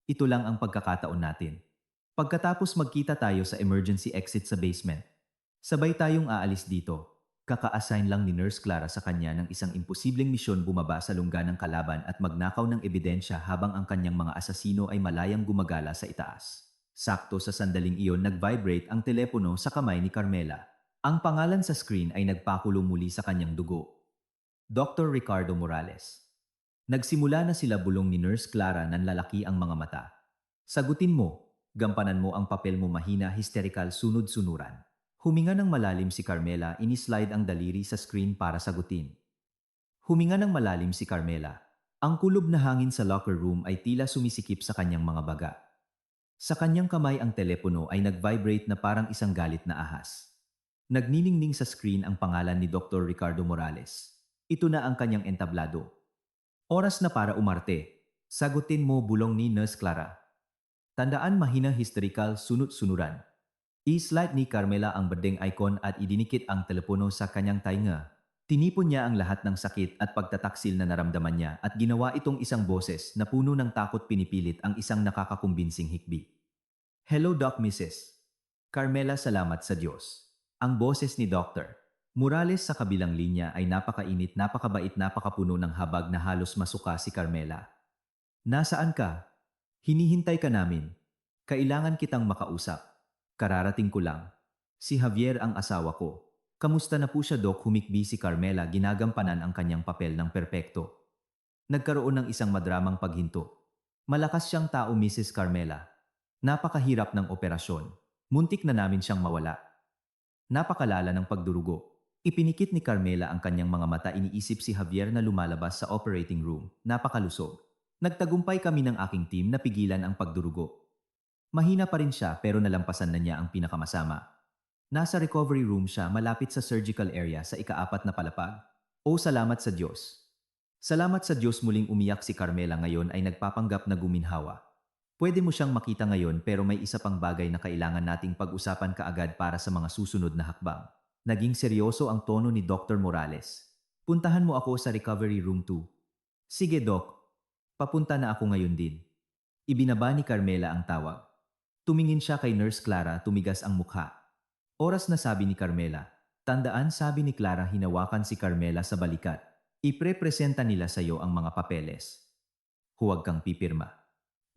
[SPEAKER 1] Ito lang ang pagkakataon natin. Pagkatapos magkita tayo sa emergency exit sa basement. Sabay tayong aalis dito. Kaka-assign lang ni Nurse Clara sa kanya ng isang imposibleng misyon, bumaba sa lungga ng kalaban at magnakaw ng ebidensya habang ang kanyang mga asasino ay malayang gumagala sa itaas. Sakto sa sandaling iyon, nag-vibrate ang telepono sa kamay ni Carmela. Ang pangalan sa screen ay nagpakulo muli sa kanyang dugo. Dr. Ricardo Morales. Nagsimula na sila, bulong ni Nurse Clara, nanlalaki ang mga mata. Sagutin mo. Gampanan mo ang papel mo, mahina, hysterical, sunod-sunuran. Huminga ng malalim si Carmela, inislide ang daliri sa screen para sagutin. Huminga ng malalim si Carmela. Ang kulob na hangin sa locker room ay tila sumisikip sa kanyang mga baga. Sa kanyang kamay ang telepono ay nag-vibrate na parang isang galit na ahas. Nagniningning sa screen ang pangalan ni Dr. Ricardo Morales. Ito na ang kanyang entablado. Oras na para umarte. Sagutin mo, bulong ni Nurse Clara. Tandaan, mahina hysterical, sunod-sunuran. I-slide ni Carmela ang berdeng icon at idinikit ang telepono sa kanyang tainga. Tinipon niya ang lahat ng sakit at pagtataksil na naramdaman niya at ginawa itong isang boses na puno ng takot, pinipilit ang isang nakakakumbinsing hikbi. Hello Doc Mrs. Carmela, salamat sa Diyos. Ang boses ni Dr. Morales sa kabilang linya ay napakainit, napakabait, napakapuno ng habag na halos masuka si Carmela. Nasaan ka? Hinihintay ka namin. Kailangan kitang makausap. Kararating ko lang. Si Javier ang asawa ko. Kamusta na po siya, Doc? Humikbi si Carmela, ginagampanan ang kanyang papel ng perpekto. Nagkaroon ng isang madramang paghinto. Malakas siyang tao, Mrs. Carmela. Napakahirap ng operasyon. Muntik na namin siyang mawala. Napakalala ng pagdurugo. Ipinikit ni Carmela ang kanyang mga mata, iniisip si Javier na lumalabas sa operating room. Napakalusog. Nagtagumpay kami ng aking team na pigilan ang pagdurugo. Mahina pa rin siya pero nalampasan na niya ang pinakamasama. Nasa recovery room siya, malapit sa surgical area sa ika-4 na palapag. O salamat sa Diyos. Salamat sa Diyos, muling umiyak si Carmela, ngayon ay nagpapanggap na guminhawa. Pwede mo siyang makita ngayon pero may isa pang bagay na kailangan nating pag-usapan kaagad para sa mga susunod na hakbang. Naging seryoso ang tono ni Dr. Morales. Puntahan mo ako sa recovery room 2. Sige Doc. Papunta na ako ngayon din. Ibinaba ni Carmela ang tawag. Tumingin siya kay Nurse Clara, tumigas ang mukha. Oras na, sabi ni Carmela. Tandaan, sabi ni Clara, hinawakan si Carmela sa balikat. Ipre-presenta nila sa iyo ang mga papeles. Huwag kang pipirma.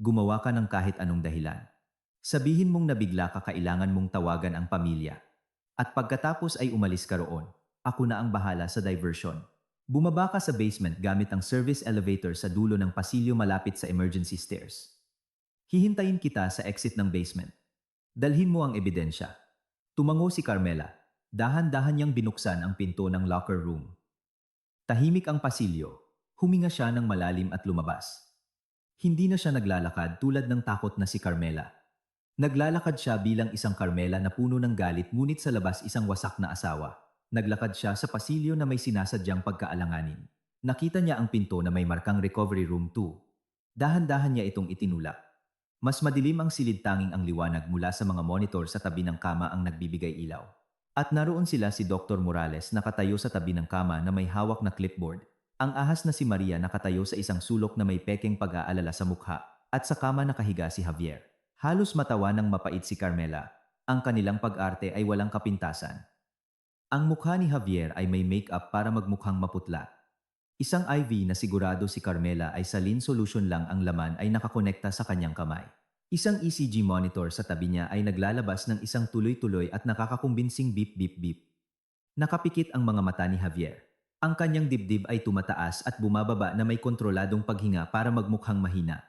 [SPEAKER 1] Gumawa ka ng kahit anong dahilan. Sabihin mong nabigla ka, kailangan mong tawagan ang pamilya. At pagkatapos ay umalis ka roon. Ako na ang bahala sa diversion. Bumaba ka sa basement gamit ang service elevator sa dulo ng pasilyo malapit sa emergency stairs. Hihintayin kita sa exit ng basement. Dalhin mo ang ebidensya. Tumango si Carmela. Dahan-dahan niyang binuksan ang pinto ng locker room. Tahimik ang pasilyo. Huminga siya ng malalim at lumabas. Hindi na siya naglalakad tulad ng takot na si Carmela. Naglalakad siya bilang isang Carmela na puno ng galit, ngunit sa labas isang wasak na asawa. Naglakad siya sa pasilyo na may sinasadyang pagkaalanganin. Nakita niya ang pinto na may markang Recovery Room 2. Dahan-dahan niya itong itinulak. Mas madilim ang silid, tanging ang liwanag mula sa mga monitor sa tabi ng kama ang nagbibigay ilaw. At naroon sila, si Dr. Morales nakatayo sa tabi ng kama na may hawak na clipboard. Ang ahas na si Maria nakatayo sa isang sulok na may pekeng pag-aalala sa mukha. At sa kama nakahiga si Javier. Halos matawa ng mapait si Carmela. Ang kanilang pag-arte ay walang kapintasan. Ang mukha ni Javier ay may make-up para magmukhang maputla. Isang IV na sigurado si Carmela ay saline solution lang ang laman ay nakakonekta sa kanyang kamay. Isang ECG monitor sa tabi niya ay naglalabas ng isang tuloy-tuloy at nakakakumbinsing beep beep beep. Nakapikit ang mga mata ni Javier. Ang kanyang dibdib ay tumataas at bumababa na may kontroladong paghinga para magmukhang mahina.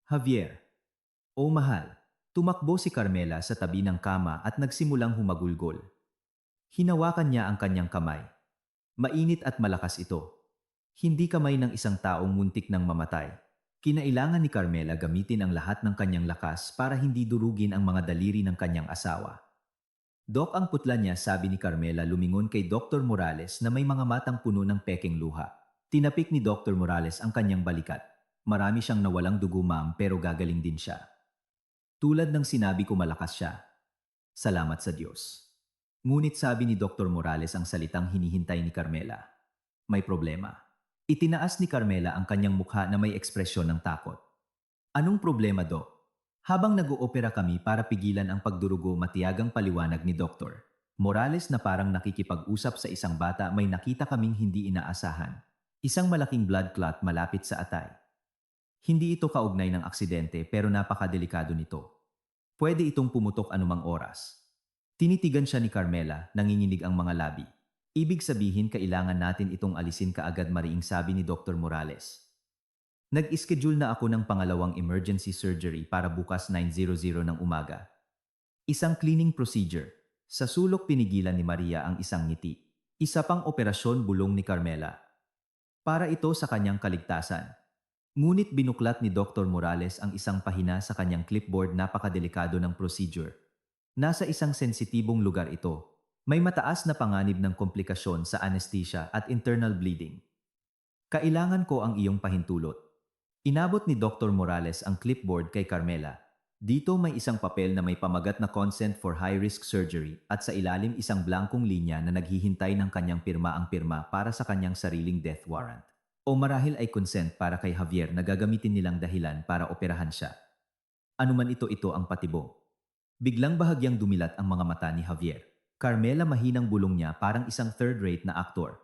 [SPEAKER 1] Javier. O mahal. Tumakbo si Carmela sa tabi ng kama at nagsimulang humagulgol. Hinawakan niya ang kanyang kamay. Mainit at malakas ito. Hindi kamay ng isang taong muntik nang mamatay. Kinailangan ni Carmela gamitin ang lahat ng kanyang lakas para hindi durugin ang mga daliri ng kanyang asawa. Dok, ang putla niya, sabi ni Carmela, lumingon kay Dr. Morales na may mga matang puno ng pekeng luha. Tinapik ni Dr. Morales ang kanyang balikat. Marami siyang nawalang dugo, ma'am, pero gagaling din siya. Tulad ng sinabi ko, malakas siya. Salamat sa Diyos. Ngunit sabi ni Dr. Morales ang salitang hinihintay ni Carmela. May problema. Itinaas ni Carmela ang kanyang mukha na may ekspresyon ng takot. Anong problema, Dok? Habang nag-oopera kami para pigilan ang pagdurugo, matiyagang paliwanag ni Dr. Morales na parang nakikipag-usap sa isang bata, may nakita kaming hindi inaasahan. Isang malaking blood clot malapit sa atay. Hindi ito kaugnay ng aksidente pero napakadelikado nito. Pwede itong pumutok anumang oras. Tinitigan siya ni Carmela, nanginginig ang mga labi. Ibig sabihin kailangan natin itong alisin kaagad, mariing sabi ni Dr. Morales. Nag-schedule na ako ng pangalawang emergency surgery para bukas 9:00 ng umaga. Isang cleaning procedure. Sa sulok pinigilan ni Maria ang isang ngiti. Isa pang operasyon, bulong ni Carmela. Para ito sa kanyang kaligtasan. Ngunit binuklat ni Dr. Morales ang isang pahina sa kanyang clipboard, napakadelikado ng procedure. Nasa isang sensitibong lugar ito. May mataas na panganib ng komplikasyon sa anesthesia at internal bleeding. Kailangan ko ang iyong pahintulot. Inabot ni Dr. Morales ang clipboard kay Carmela. Dito may isang papel na may pamagat na consent for high-risk surgery at sa ilalim isang blankong linya na naghihintay ng kanyang pirma ang pirma para sa kanyang sariling death warrant. O marahil ay consent para kay Javier na gagamitin nilang dahilan para operahan siya. Anuman ito ang patibo. Biglang bahagyang dumilat ang mga mata ni Javier. Carmela mahinang bulong niya parang isang third-rate na aktor.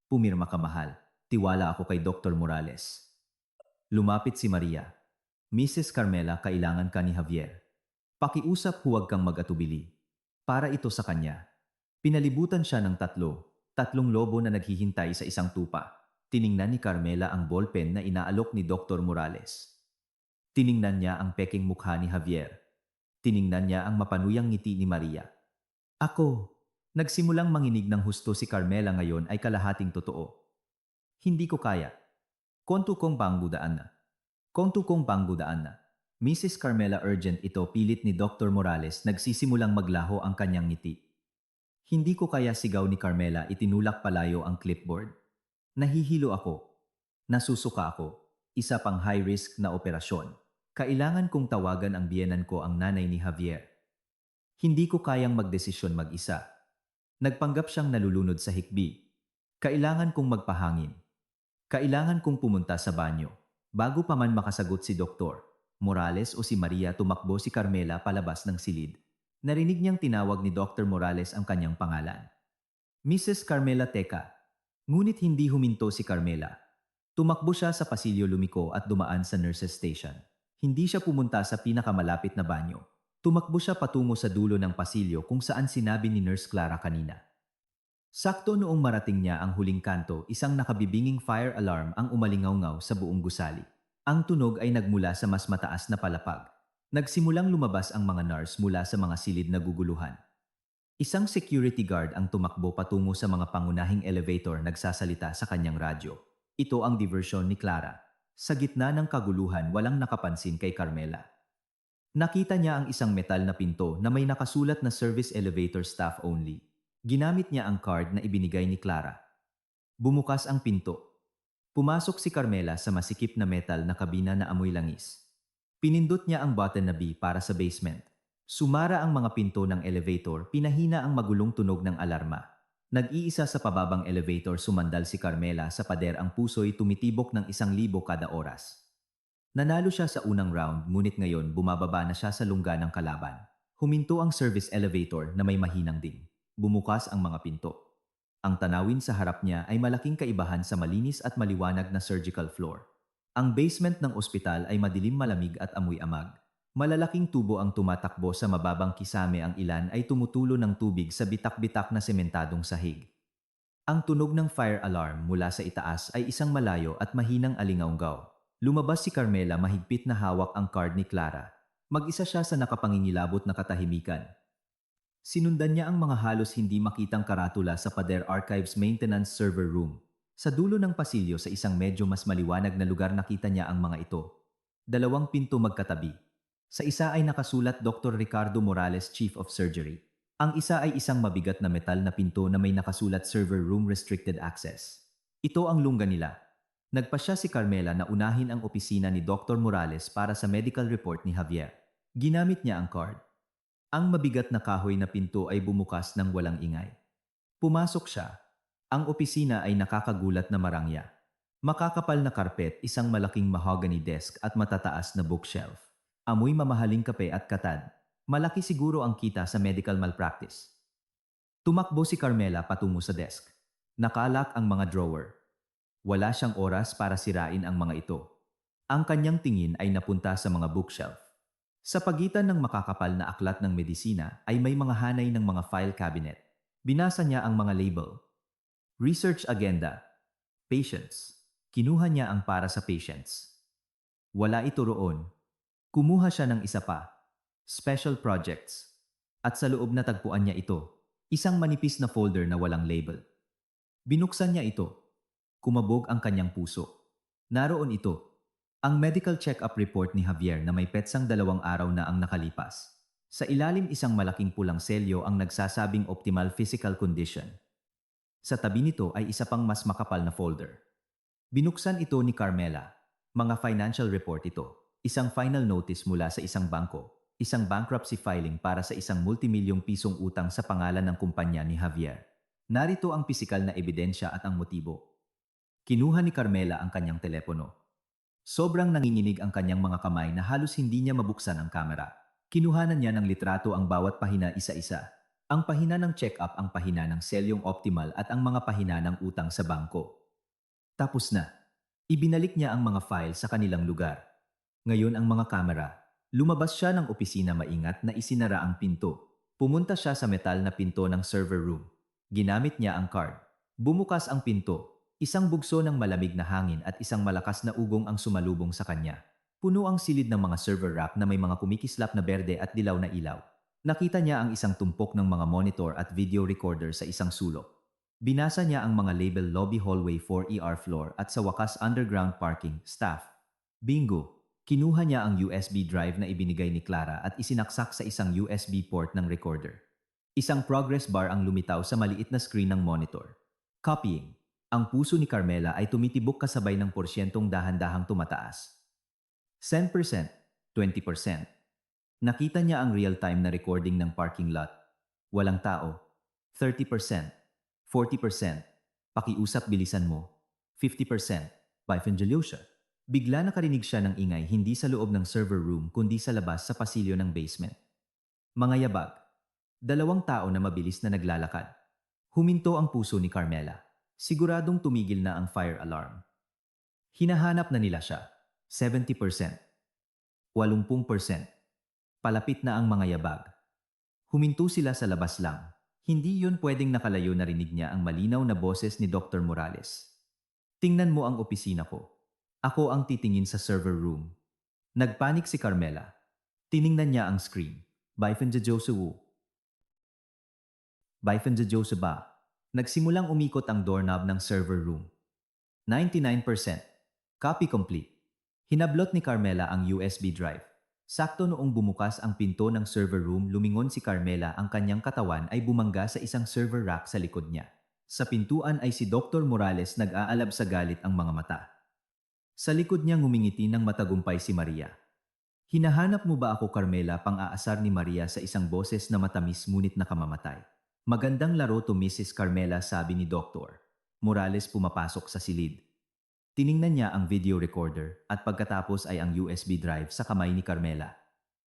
[SPEAKER 1] Pumirma ka mahal. Tiwala ako kay Dr. Morales. Lumapit si Maria. Mrs. Carmela, kailangan ka ni Javier. Pakiusap, huwag kang mag-atubili. Para ito sa kanya. Pinalibutan siya ng tatlong lobo na naghihintay sa isang tupa. Tiningnan ni Carmela ang ballpen na inaalok ni Dr. Morales. Tiningnan niya ang peking mukha ni Javier. Tiningnan niya ang mapanuyang ngiti ni Maria. Ako. Nagsimulang manginig ng husto si Carmela ngayon ay kalahating totoo. Hindi ko kaya. Kontu kong pangbudaan na. Mrs. Carmela, urgent ito, pilit ni Dr. Morales, nagsisimulang maglaho ang kanyang ngiti. Hindi ko kaya, sigaw ni Carmela, itinulak palayo ang clipboard. Nahihilo ako. Nasusuka ako. Isa pang high-risk na operasyon. Kailangan kong tawagan ang biyenan ko, ang nanay ni Javier. Hindi ko kayang magdesisyon mag-isa. Nagpanggap siyang nalulunod sa hikbi. Kailangan kong magpahangin. Kailangan kong pumunta sa banyo. Bago pa man makasagot si Dr. Morales o si Maria, tumakbo si Carmela palabas ng silid. Narinig niyang tinawag ni Dr. Morales ang kanyang pangalan. Mrs. Carmela, teka. Ngunit hindi huminto si Carmela. Tumakbo siya sa pasilyo, lumiko at dumaan sa nurses station. Hindi siya pumunta sa pinakamalapit na banyo. Tumakbo siya patungo sa dulo ng pasilyo kung saan sinabi ni Nurse Clara kanina. Sakto noong marating niya ang huling kanto, isang nakabibinging fire alarm ang umalingaw-ngaw sa buong gusali. Ang tunog ay nagmula sa mas mataas na palapag. Nagsimulang lumabas ang mga nurse mula sa mga silid na guguluhan. Isang security guard ang tumakbo patungo sa mga pangunahing elevator, nagsasalita sa kanyang radyo. Ito ang diversyon ni Clara. Sa gitna ng kaguluhan, walang nakapansin kay Carmela. Nakita niya ang isang metal na pinto na may nakasulat na service elevator staff only. Ginamit niya ang card na ibinigay ni Clara. Bumukas ang pinto. Pumasok si Carmela sa masikip na metal na kabina na amoy langis. Pinindot niya ang button na B para sa basement. Sumara ang mga pinto ng elevator, pinahina ang magulong tunog ng alarma. Nag-iisa sa pababang elevator, sumandal si Carmela sa pader, ang puso'y tumitibok ng 1,000 kada oras. Nanalo siya sa unang round, ngunit ngayon bumababa na siya sa lungga ng kalaban. Huminto ang service elevator na may mahinang ding. Bumukas ang mga pinto. Ang tanawin sa harap niya ay malaking kaibahan sa malinis at maliwanag na surgical floor. Ang basement ng ospital ay madilim, malamig at amoy amag. Malalaking tubo ang tumatakbo sa mababang kisame, ang ilan ay tumutulo ng tubig sa bitak-bitak na sementadong sahig. Ang tunog ng fire alarm mula sa itaas ay isang malayo at mahinang alingaunggaw. Lumabas si Carmela, mahigpit na hawak ang card ni Clara. Mag-isa siya sa nakapangingilabot na katahimikan. Sinundan niya ang mga halos hindi makitang karatula sa pader, archives, maintenance server room. Sa dulo ng pasilyo, sa isang medyo mas maliwanag na lugar, nakita niya ang mga ito. 2 pinto magkatabi. Sa isa ay nakasulat Dr. Ricardo Morales, Chief of Surgery. Ang isa ay isang mabigat na metal na pinto na may nakasulat Server Room Restricted Access. Ito ang lungga nila. Nagpasya si Carmela na unahin ang opisina ni Dr. Morales para sa medical report ni Javier. Ginamit niya ang card. Ang mabigat na kahoy na pinto ay bumukas ng walang ingay. Pumasok siya. Ang opisina ay nakakagulat na marangya. Makakapal na karpet, isang malaking mahogany desk at matataas na bookshelf. Amoy mamahaling kape at katad. Malaki siguro ang kita sa medical malpractice. Tumakbo si Carmela patungo sa desk. Nakalak ang mga drawer. Wala siyang oras para sirain ang mga ito. Ang kanyang tingin ay napunta sa mga bookshelf. Sa pagitan ng makakapal na aklat ng medisina ay may mga hanay ng mga file cabinet. Binasa niya ang mga label. Research agenda. Patients. Kinuha niya ang para sa patients. Wala ito roon. Kumuha siya ng isa pa. Special projects. At sa loob natagpuan niya ito. Isang manipis na folder na walang label. Binuksan niya ito. Kumabog ang kanyang puso. Naroon ito. Ang medical check-up report ni Javier na may petsang 2 araw na ang nakalipas. Sa ilalim isang malaking pulang selyo ang nagsasabing optimal physical condition. Sa tabi nito ay isa pang mas makapal na folder. Binuksan ito ni Carmela. Mga financial report ito. Isang final notice mula sa isang bangko. Isang bankruptcy filing para sa isang multimilyong pisong utang sa pangalan ng kumpanya ni Javier. Narito ang pisikal na ebidensya at ang motibo. Kinuha ni Carmela ang kanyang telepono. Sobrang nanginginig ang kanyang mga kamay na halos hindi niya mabuksan ang kamera. Kinuhanan niya ng litrato ang bawat pahina isa-isa. Ang pahina ng check-up, ang pahina ng selyong optimal at ang mga pahina ng utang sa bangko. Tapos na. Ibinalik niya ang mga file sa kanilang lugar. Ngayon ang mga kamera. Lumabas siya ng opisina maingat na isinara ang pinto. Pumunta siya sa metal na pinto ng server room. Ginamit niya ang card. Bumukas ang pinto. Isang bugso ng malamig na hangin at isang malakas na ugong ang sumalubong sa kanya. Puno ang silid ng mga server rack na may mga kumikislap na berde at dilaw na ilaw. Nakita niya ang isang tumpok ng mga monitor at video recorder sa isang sulok. Binasa niya ang mga label lobby hallway 4ER floor at sa wakas underground parking, staff. Bingo! Kinuha niya ang USB drive na ibinigay ni Clara at isinaksak sa isang USB port ng recorder. Isang progress bar ang lumitaw sa maliit na screen ng monitor. Copying. Ang puso ni Carmela ay tumitibok kasabay ng porsyentong dahan-dahang tumataas. 10%, 20%. Nakita niya ang real-time na recording ng parking lot. Walang tao. 30%, 40%. Pakiusap bilisan mo. 50%. By Evangeliosia. Bigla nakarinig siya ng ingay hindi sa loob ng server room kundi sa labas sa pasilyo ng basement. Mga yabag. 2 tao na mabilis na naglalakad. Huminto ang puso ni Carmela. Siguradong tumigil na ang fire alarm. Hinahanap na nila siya. 70%. 80%. Palapit na ang mga yabag. Huminto sila sa labas lang. Hindi yun pwedeng nakalayo, narinig niya ang malinaw na boses ni Dr. Morales. Tingnan mo ang opisina ko. Ako ang titingin sa server room. Nagpanik si Carmela. Tiningnan niya ang screen. Bifenja Josewu. Bifenja Joseba. Nagsimulang umikot ang doorknob ng server room. 99%. Copy complete. Hinablot ni Carmela ang USB drive. Sakto noong bumukas ang pinto ng server room, lumingon si Carmela, ang kanyang katawan ay bumangga sa isang server rack sa likod niya. Sa pintuan ay si Dr. Morales, nag-aalab sa galit ang mga mata. Sa likod niya ngumingiti ng matagumpay si Maria. Hinahanap mo ba ako, Carmela? Pang-aasar ni Maria sa isang boses na matamis ngunit nakamamatay. Magandang laro to, Mrs. Carmela, sabi ni Dr. Morales pumapasok sa silid. Tiningnan niya ang video recorder at pagkatapos ay ang USB drive sa kamay ni Carmela.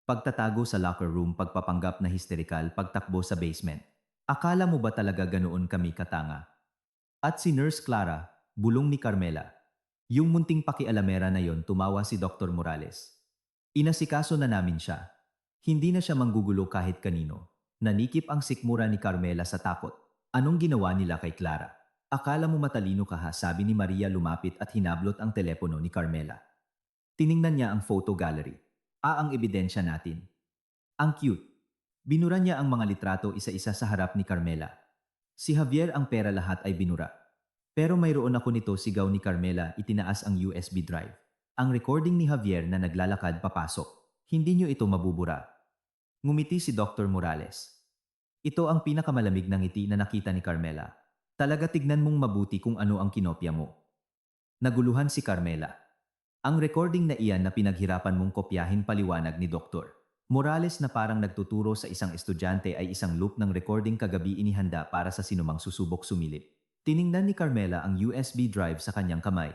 [SPEAKER 1] Pagtatago sa locker room, pagpapanggap na hysterical, pagtakbo sa basement. Akala mo ba talaga ganoon kami katanga? At si Nurse Clara, bulong ni Carmela. Yung munting pakialamera na yon, tumawa si Dr. Morales. Inasikaso na namin siya. Hindi na siya manggugulo kahit kanino. Nanikip ang sikmura ni Carmela sa takot. Anong ginawa nila kay Clara? Akala mo matalino ka, ha? Sabi ni Maria, lumapit at hinablot ang telepono ni Carmela. Tiningnan niya ang photo gallery. Ang ebidensya natin. Ang cute. Binura niya ang mga litrato isa-isa sa harap ni Carmela. Si Javier, ang pera lahat ay binura. Pero mayroon ako nito, sigaw ni Carmela, itinaas ang USB drive. Ang recording ni Javier na naglalakad papasok. Hindi niyo ito mabubura. Ngumiti si Dr. Morales. Ito ang pinakamalamig na ngiti na nakita ni Carmela. Talaga, tignan mong mabuti kung ano ang kinopya mo. Naguluhan si Carmela. Ang recording na iyan na pinaghirapan mong kopyahin, paliwanag ni Dr. Morales na parang nagtuturo sa isang estudyante, ay isang loop ng recording kagabi inihanda para sa sinumang susubok sumilip. Tiningnan ni Carmela ang USB drive sa kanyang kamay.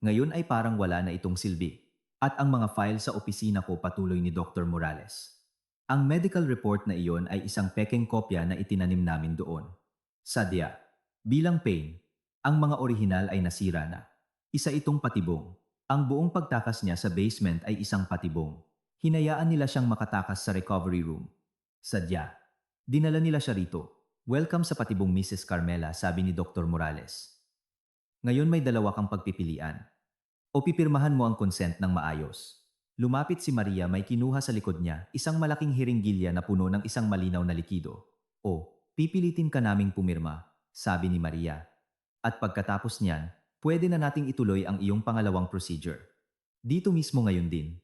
[SPEAKER 1] Ngayon ay parang wala na itong silbi. At ang mga file sa opisina ko, patuloy ni Dr. Morales. Ang medical report na iyon ay isang pekeng kopya na itinanim namin doon. Sadya, bilang pain, ang mga orihinal ay nasira na. Isa itong patibong. Ang buong pagtakas niya sa basement ay isang patibong. Hinayaan nila siyang makatakas sa recovery room. Sadya, dinala nila siya rito. Welcome sa patibong, Mrs. Carmela, sabi ni Dr. Morales. Ngayon may dalawa kang pagpipilian. O pipirmahan mo ang consent ng maayos. Lumapit si Maria, may kinuha sa likod niya, isang malaking hiringgilya na puno ng isang malinaw na likido. O, pipilitin ka naming pumirma, sabi ni Maria. At pagkatapos niyan, pwede na nating ituloy ang iyong pangalawang procedure. Dito mismo ngayon din.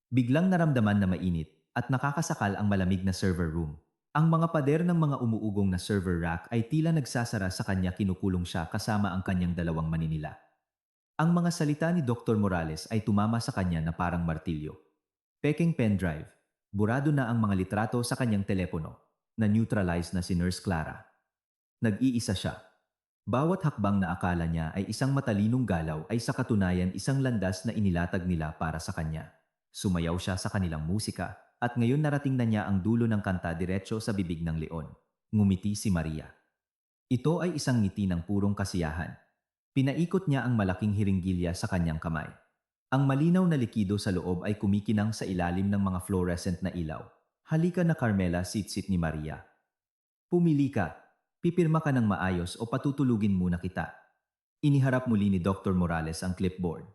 [SPEAKER 1] Biglang naramdaman na mainit at nakakasakal ang malamig na server room. Ang mga pader ng mga umuugong na server rack ay tila nagsasara sa kanya, kinukulong siya kasama ang kanyang dalawang maninila. Ang mga salita ni Dr. Morales ay tumama sa kanya na parang martilyo. Peking pendrive. Burado na ang mga litrato sa kanyang telepono. Na-neutralize na si Nurse Clara. Nag-iisa siya. Bawat hakbang na akala niya ay isang matalinong galaw ay sa katunayan isang landas na inilatag nila para sa kanya. Sumayaw siya sa kanilang musika at ngayon narating na niya ang dulo ng kanta diretso sa bibig ng leon. Ngumiti si Maria. Ito ay isang ngiti ng purong kasiyahan. Pinaikot niya ang malaking hiringgilya sa kanyang kamay. Ang malinaw na likido sa loob ay kumikinang sa ilalim ng mga fluorescent na ilaw. Halika na Carmela, sitsit ni Maria. Pumili ka. Pipirma ka ng maayos o patutulugin muna kita. Iniharap muli ni Dr. Morales ang clipboard.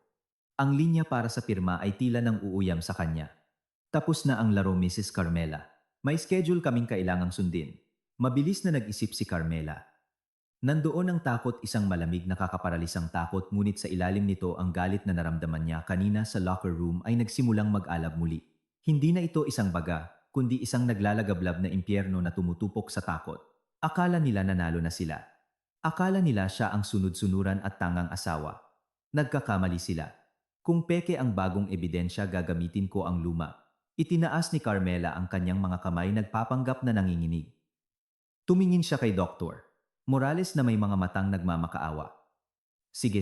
[SPEAKER 1] Ang linya para sa pirma ay tila ng uuyam sa kanya. Tapos na ang laro, Mrs. Carmela. May schedule kaming kailangang sundin. Mabilis na nag-isip si Carmela. Nandoon ang takot, isang malamig na kakaparalisang takot, ngunit sa ilalim nito ang galit na naramdaman niya kanina sa locker room ay nagsimulang mag-alab muli. Hindi na ito isang baga, kundi isang naglalagablab na impyerno na tumutupok sa takot. Akala nila nanalo na sila. Akala nila siya ang sunod-sunuran at tangang asawa. Nagkakamali sila. Kung peke ang bagong ebidensya, gagamitin ko ang luma. Itinaas ni Carmela ang kanyang mga kamay, nagpapanggap na nanginginig. Tumingin siya kay Dr. Morales na may mga matang nagmamakaawa. Sige.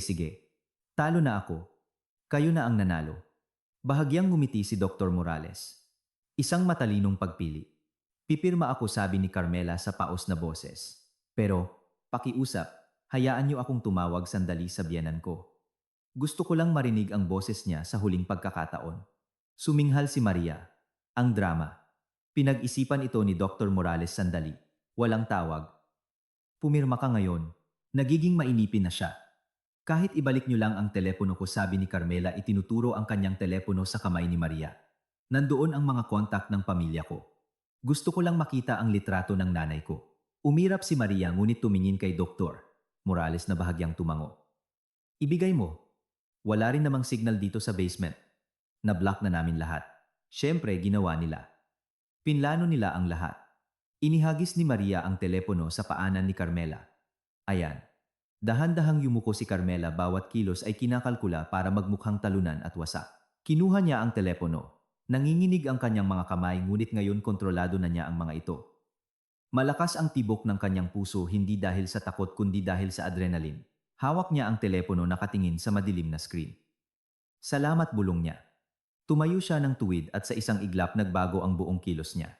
[SPEAKER 1] Talo na ako. Kayo na ang nanalo. Bahagyang ngumiti si Dr. Morales. Isang matalinong pagpili. Pipirma ako, sabi ni Carmela sa paos na boses. Pero, pakiusap, hayaan niyo akong tumawag sandali sa biyanan ko. Gusto ko lang marinig ang boses niya sa huling pagkakataon. Suminghal si Maria. Ang drama. Pinag-isipan ito ni Dr. Morales sandali. Walang tawag. Pumirma ka ngayon. Nagiging mainipin na siya. Kahit ibalik niyo lang ang telepono ko, sabi ni Carmela, itinuturo ang kanyang telepono sa kamay ni Maria. Nandoon ang mga kontak ng pamilya ko. Gusto ko lang makita ang litrato ng nanay ko. Umirap si Maria, ngunit tumingin kay Dr. Morales na bahagyang tumango. Ibigay mo. Wala rin namang signal dito sa basement. Na-block na namin lahat. Siyempre, ginawa nila. Pinlano nila ang lahat. Inihagis ni Maria ang telepono sa paanan ni Carmela. Ayan. Dahan-dahang yumuko si Carmela, bawat kilos ay kinakalkula para magmukhang talunan at wasak. Kinuha niya ang telepono. Nanginginig ang kanyang mga kamay, ngunit ngayon kontrolado na niya ang mga ito. Malakas ang tibok ng kanyang puso, hindi dahil sa takot kundi dahil sa adrenaline. Hawak niya ang telepono, nakatingin sa madilim na screen. Salamat, bulong niya. Tumayo siya ng tuwid at sa isang iglap nagbago ang buong kilos niya.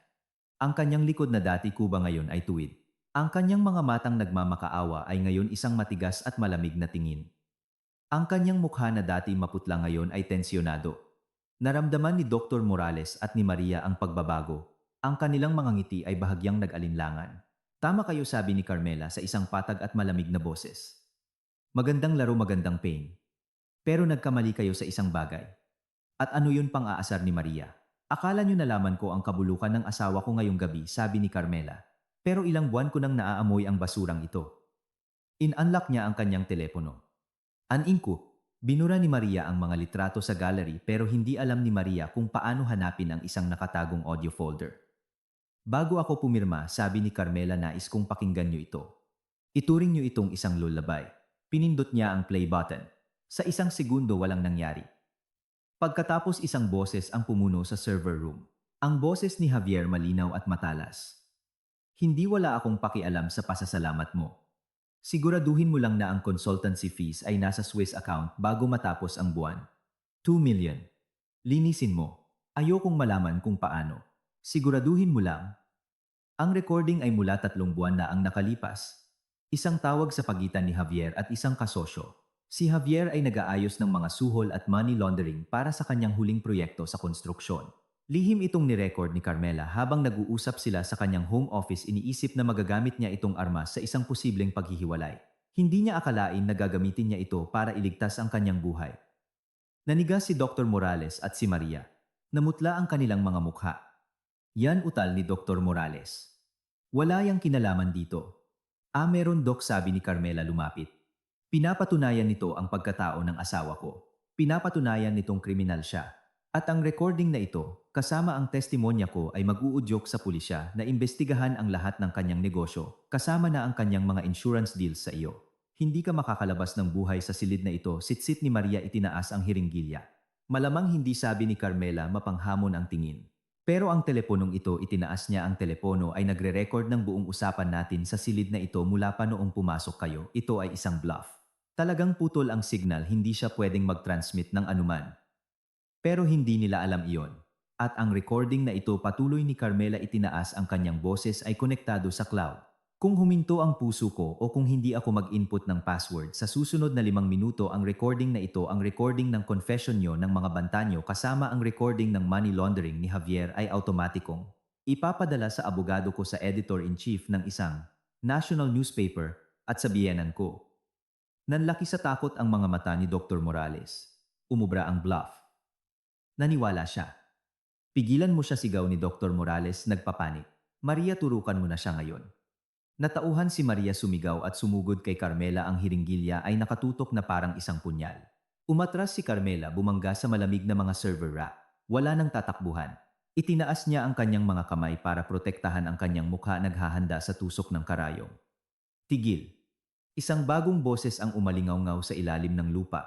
[SPEAKER 1] Ang kanyang likod na dati kuba ngayon ay tuwid. Ang kanyang mga matang nagmamakaawa ay ngayon isang matigas at malamig na tingin. Ang kanyang mukha na dati maputla ngayon ay tensyonado. Naramdaman ni Dr. Morales at ni Maria ang pagbabago. Ang kanilang mga ngiti ay bahagyang nag-alinlangan. Tama kayo, sabi ni Carmela sa isang patag at malamig na boses. Magandang laro, magandang pain. Pero nagkamali kayo sa isang bagay. At ano yun, pang aasar ni Maria? Akala niyo nalaman ko ang kabulukan ng asawa ko ngayong gabi, sabi ni Carmela. Pero ilang buwan ko nang naaamoy ang basurang ito. In-unlock niya ang kanyang telepono. Aningko, binura ni Maria ang mga litrato sa gallery, pero hindi alam ni Maria kung paano hanapin ang isang nakatagong audio folder. Bago ako pumirma, sabi ni Carmela, nais kong pakinggan niyo ito. Ituring niyo itong isang lullaby. Pinindot niya ang play button. Sa isang segundo walang nangyari. Pagkatapos, isang boses ang pumuno sa server room. Ang boses ni Javier, malinaw at matalas. Hindi, wala akong pakialam sa pasasalamat mo. Siguraduhin mo lang na ang consultancy fees ay nasa Swiss account bago matapos ang buwan. 2 million. Linisin mo. Ayokong malaman kung paano. Siguraduhin mo lang. Ang recording ay mula 3 buwan na ang nakalipas. Isang tawag sa pagitan ni Javier at isang kasosyo. Si Javier ay nag-aayos ng mga suhol at money laundering para sa kanyang huling proyekto sa konstruksyon. Lihim itong nirecord ni Carmela habang nag-uusap sila sa kanyang home office. Iniisip na magagamit niya itong armas sa isang posibleng paghihiwalay. Hindi niya akalain na gagamitin niya ito para iligtas ang kanyang buhay. Naniga si Dr. Morales at si Maria. Namutla ang kanilang mga mukha. Yan utal ni Dr. Morales. Wala yang kinalaman dito. Meron, Doc, sabi ni Carmela lumapit. Pinapatunayan nito ang pagkatao ng asawa ko. Pinapatunayan nitong kriminal siya. At ang recording na ito, kasama ang testimonya ko, ay mag-uudyok sa pulisya na imbestigahan ang lahat ng kanyang negosyo, kasama na ang kanyang mga insurance deals sa iyo. Hindi ka makakalabas ng buhay sa silid na ito, sitsit ni Maria itinaas ang hiringgilya. Malamang hindi sabi ni Carmela mapanghamon ang tingin. Pero ang teleponong ito itinaas niya ang telepono ay nagre-record ng buong usapan natin sa silid na ito mula pa noong pumasok kayo. Ito ay isang bluff. Talagang putol ang signal, hindi siya pwedeng mag-transmit ng anuman. Pero hindi nila alam iyon. At ang recording na ito patuloy ni Carmela itinaas ang kanyang boses ay konektado sa cloud. Kung huminto ang puso ko o kung hindi ako mag-input ng password sa susunod na 5 minuto ang recording na ito, ang recording ng confession nyo ng mga banta nyo kasama ang recording ng money laundering ni Javier ay automatikong ipapadala sa abogado ko sa editor-in-chief ng isang national newspaper at sabihanan ko. Nanlaki sa takot ang mga mata ni Dr. Morales. Umubra ang bluff. Naniwala siya. Pigilan mo siya, sigaw ni Dr. Morales nagpapanik. Maria, turukan mo na siya ngayon. Natauhan si Maria, sumigaw at sumugod kay Carmela, ang hiringgilya ay nakatutok na parang isang punyal. Umatras si Carmela, bumangga sa malamig na mga server rack. Wala nang tatakbuhan. Itinaas niya ang kanyang mga kamay para protektahan ang kanyang mukha, naghahanda sa tusok ng karayom. Tigil. Isang bagong boses ang umalingaw-ngaw sa ilalim ng lupa.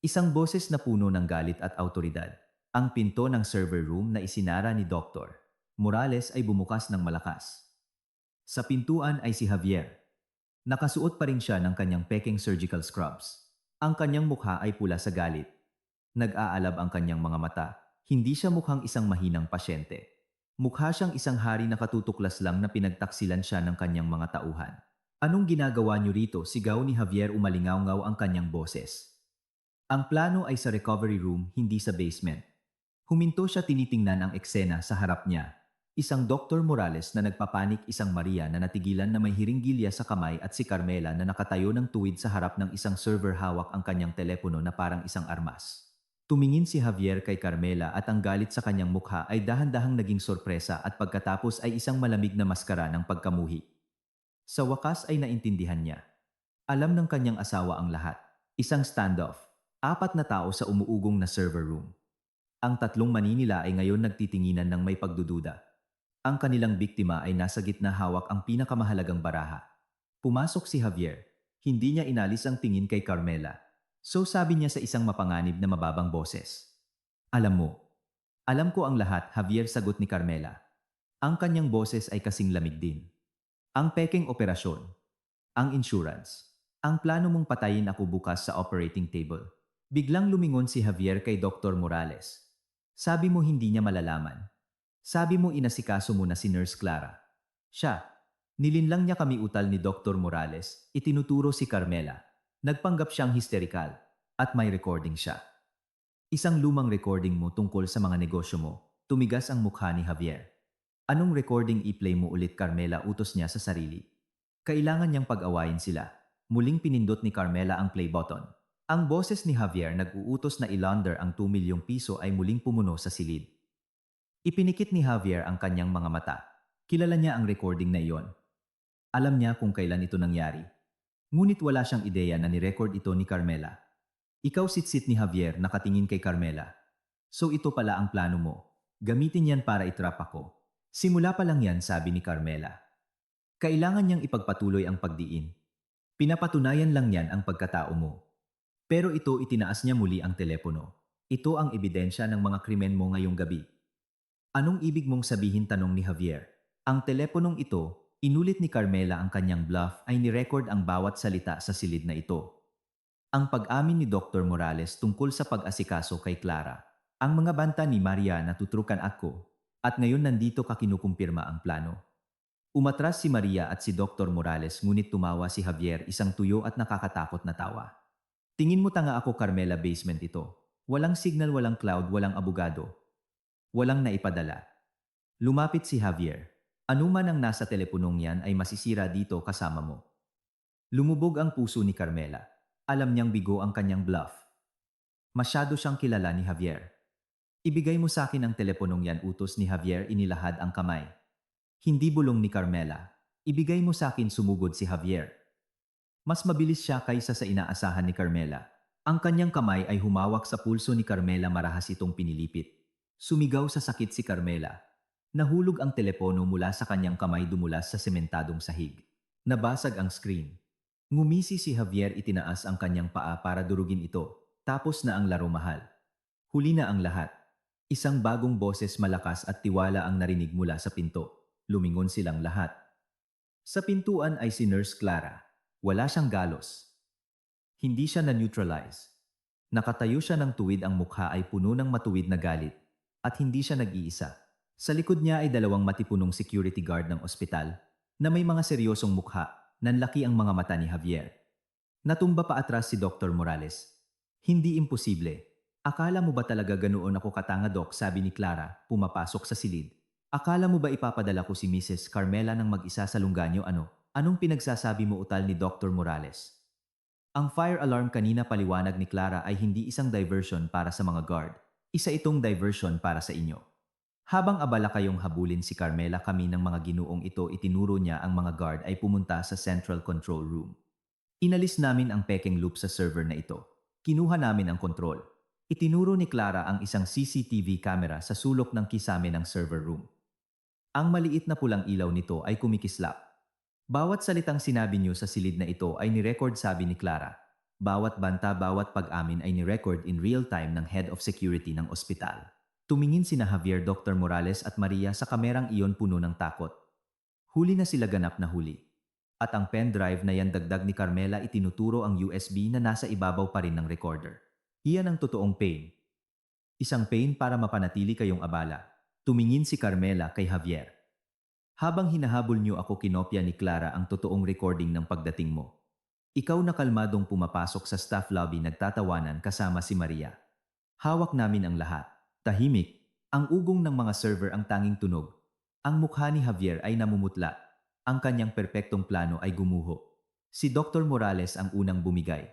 [SPEAKER 1] Isang boses na puno ng galit at autoridad. Ang pinto ng server room na isinara ni Dr. Morales ay bumukas ng malakas. Sa pintuan ay si Javier. Nakasuot pa rin siya ng kanyang peking surgical scrubs. Ang kanyang mukha ay pula sa galit. Nag-aalab ang kanyang mga mata. Hindi siya mukhang isang mahinang pasyente. Mukha siyang isang hari na katutuklas lang na pinagtaksilan siya ng kanyang mga tauhan. Anong ginagawa niyo rito? Sigaw ni Javier, umalingaw-ngaw ang kanyang boses. Ang plano ay sa recovery room, hindi sa basement. Huminto siya, tinitingnan ang eksena sa harap niya. Isang Dr. Morales na nagpapanik, isang Maria na natigilan na may hiringgilya sa kamay at si Carmela na nakatayo ng tuwid sa harap ng isang server, hawak ang kanyang telepono na parang isang armas. Tumingin si Javier kay Carmela at ang galit sa kanyang mukha ay dahan-dahang naging sorpresa at pagkatapos ay isang malamig na maskara ng pagkamuhi. Sa wakas ay naintindihan niya. Alam ng kanyang asawa ang lahat. Isang standoff. 4 na tao sa umuugong na server room. Ang 3 Manila ay ngayon nagtitinginan ng may pagdududa. Ang kanilang biktima ay nasa gitna, hawak ang pinakamahalagang baraha. Pumasok si Javier. Hindi niya inalis ang tingin kay Carmela. So sabi niya sa isang mapanganib na mababang boses. Alam mo. Alam ko ang lahat, Javier, sagot ni Carmela. Ang kanyang boses ay kasing lamig din. Ang peking operasyon. Ang insurance. Ang plano mong patayin ako bukas sa operating table. Biglang lumingon si Javier kay Dr. Morales. Sabi mo hindi niya malalaman. Sabi mo inasikaso mo na si Nurse Clara. Siya. Nilinlang niya kami, utal ni Dr. Morales. Itinuturo si Carmela. Nagpanggap siyang hysterical. At may recording siya. Isang lumang recording mo tungkol sa mga negosyo mo. Tumigas ang mukha ni Javier. Anong recording? I-play mo ulit, Carmela, utos niya sa sarili. Kailangan niyang pag-awayin sila. Muling pinindot ni Carmela ang play button. Ang boses ni Javier, nag-uutos na i-launder ang 2 milyong piso, ay muling pumuno sa silid. Ipinikit ni Javier ang kanyang mga mata. Kilala niya ang recording na iyon. Alam niya kung kailan ito nangyari. Ngunit wala siyang ideya na ni-record ito ni Carmela. Ikaw, sitsit ni Javier, nakatingin kay Carmela. So ito pala ang plano mo. Gamitin yan para itrap ako. Simula pa lang yan, sabi ni Carmela. Kailangan niyang ipagpatuloy ang pagdiin. Pinapatunayan lang yan ang pagkatao mo. Pero ito, itinaas niya muli ang telepono. Ito ang ebidensya ng mga krimen mo ngayong gabi. Anong ibig mong sabihin? Tanong ni Javier. Ang teleponong ito, inulit ni Carmela, ang kanyang bluff, ay ni-record ang bawat salita sa silid na ito. Ang pag-amin ni Dr. Morales tungkol sa pag-asikaso kay Clara. Ang mga banta ni Maria na tutrukan ako. At ngayon nandito ka, kinukumpirma ang plano. Umatras si Maria at si Dr. Morales, ngunit tumawa si Javier, isang tuyo at nakakatakot na tawa. Tingin mo tanga ako, Carmela, basement ito. Walang signal, walang cloud, walang abogado. Walang naipadala. Lumapit si Javier. Anuman ang nasa teleponong yan ay masisira dito kasama mo. Lumubog ang puso ni Carmela. Alam niyang bigo ang kanyang bluff. Masyado siyang kilala ni Javier. Ibigay mo sa akin ang teleponong yan, utos ni Javier, inilahad ang kamay. Hindi bulong ni Carmela. Ibigay mo sa akin, sumugod si Javier. Mas mabilis siya kaysa sa inaasahan ni Carmela. Ang kanyang kamay ay humawak sa pulso ni Carmela, marahas itong pinilipit. Sumigaw sa sakit si Carmela. Nahulog ang telepono mula sa kanyang kamay, dumulas sa sementadong sahig. Nabasag ang screen. Ngumisi si Javier, itinaas ang kanyang paa para durugin ito. Tapos na ang laro, mahal. Huli na ang lahat. Isang bagong boses, malakas at tiwala ang narinig mula sa pinto. Lumingon silang lahat. Sa pintuan ay si Nurse Clara. Wala siyang galos. Hindi siya na-neutralize. Nakatayo siya ng tuwid, ang mukha ay puno ng matuwid na galit. At hindi siya nag-iisa. Sa likod niya ay dalawang matipunong security guard ng ospital na may mga seryosong mukha. Nanlaki ang mga mata ni Javier. Natumba pa atras si Dr. Morales. Hindi imposible. Akala mo ba talaga ganoon ako katanga, Doc? Sabi ni Clara, pumapasok sa silid. Akala mo ba ipapadala ko si Mrs. Carmela ng mag-isa sa lungganyo? Anong pinagsasabi mo? Utal ni Dr. Morales. Ang fire alarm kanina, paliwanag ni Clara, ay hindi isang diversion para sa mga guard. Isa itong diversion para sa inyo. Habang abala kayong habulin si Carmela, kami ng mga ginuong ito, itinuro niya ang mga guard, ay pumunta sa Central Control Room. Inalis namin ang pekeng loop sa server na ito. Kinuha namin ang kontrol. Itinuro ni Clara ang isang CCTV camera sa sulok ng kisame ng server room. Ang maliit na pulang ilaw nito ay kumikislap. Bawat salitang sinabi niyo sa silid na ito ay nirecord, sabi ni Clara. Bawat banta, bawat pag-amin ay nirecord in real time ng Head of Security ng ospital. Tumingin sina Javier, Dr. Morales at Maria sa kamerang iyon, puno ng takot. Huli na sila, ganap na huli. At ang pen drive na yan, dagdag ni Carmela, itinuturo ang USB na nasa ibabaw pa rin ng recorder. Iyan ang totoong pain. Isang pain para mapanatili kayong abala. Tumingin si Carmela kay Javier. Habang hinahabol niyo ako, kinopya ni Clara ang totoong recording ng pagdating mo. Ikaw na kalmadong pumapasok sa staff lobby, nagtatawanan kasama si Maria. Hawak namin ang lahat. Tahimik. Ang ugong ng mga server ang tanging tunog. Ang mukha ni Javier ay namumutla. Ang kanyang perpektong plano ay gumuho. Si Dr. Morales ang unang bumigay.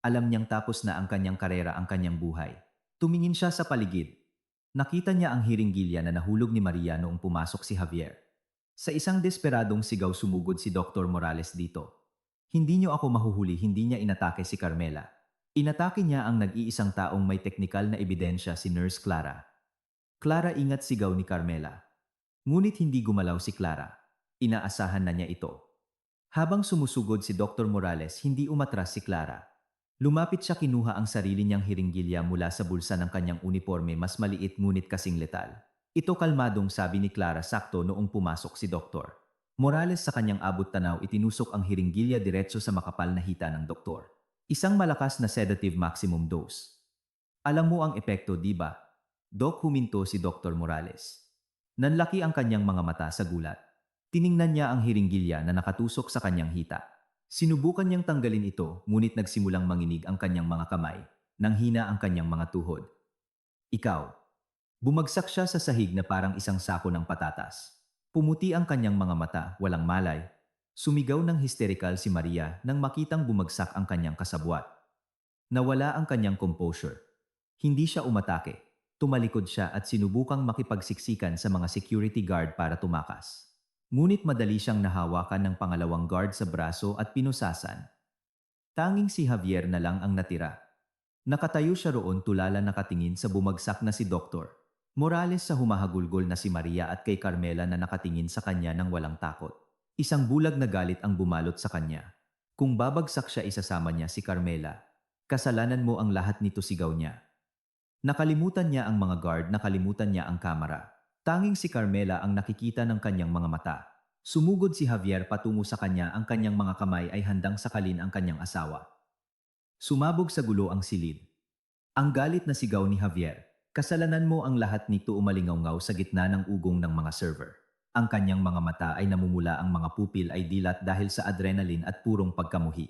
[SPEAKER 1] Alam niyang tapos na ang kanyang karera, ang kanyang buhay. Tumingin siya sa paligid. Nakita niya ang hiringgilya na nahulog ni Maria noong pumasok si Javier. Sa isang desperadong sigaw, sumugod si Dr. Morales dito. Hindi niyo ako mahuhuli. Hindi niya inatake si Carmela. Inatake niya ang nag-iisang taong may teknikal na ebidensya, si Nurse Clara. Clara, ingat, sigaw ni Carmela. Ngunit hindi gumalaw si Clara. Inaasahan na niya ito. Habang sumusugod si Dr. Morales, hindi umatras si Clara. Lumapit siya, kinuha ang sarili niyang hiringgilya mula sa bulsa ng kanyang uniforme, mas maliit ngunit kasing letal. Ito, kalmadong sabi ni Clara, sakto noong pumasok si Dr. Morales. Sa kanyang abot tanaw, itinusok ang hiringgilya diretso sa makapal na hita ng doktor. Isang malakas na sedative maximum dose. Alam mo ang epekto, di ba? Doc, huminto si Dr. Morales. Nanlaki ang kanyang mga mata sa gulat. Tiningnan niya ang hiringgilya na nakatusok sa kanyang hita. Sinubukan niyang tanggalin ito, ngunit nagsimulang manginig ang kanyang mga kamay. Nanghina ang kanyang mga tuhod. Ikaw. Bumagsak siya sa sahig na parang isang sako ng patatas. Pumuti ang kanyang mga mata, walang malay. Sumigaw ng hysterical si Maria nang makitang bumagsak ang kanyang kasabwat. Nawala ang kanyang composure. Hindi siya umatake. Tumalikod siya at sinubukang makipagsiksikan sa mga security guard para tumakas. Ngunit madali siyang nahawakan ng pangalawang guard sa braso at pinusasan. Tanging si Javier na lang ang natira. Nakatayo siya roon, tulala, nakatingin sa bumagsak na si Dr. Morales, sa humahagulgol na si Maria at kay Carmela na nakatingin sa kanya ng walang takot. Isang bulag na galit ang bumalot sa kanya. Kung babagsak siya, isasama niya si Carmela. Kasalanan mo ang lahat nito, sigaw niya. Nakalimutan niya ang mga guard, nakalimutan niya ang kamera. Tanging si Carmela ang nakikita ng kanyang mga mata. Sumugod si Javier patungo sa kanya, ang kanyang mga kamay ay handang sakalin ang kanyang asawa. Sumabog sa gulo ang silid. Ang galit na sigaw ni Javier. Kasalanan mo ang lahat nito, umalingaw sa gitna ng ugong ng mga server. Ang kanyang mga mata ay namumula, ang mga pupil ay dilat dahil sa adrenaline at purong pagkamuhi.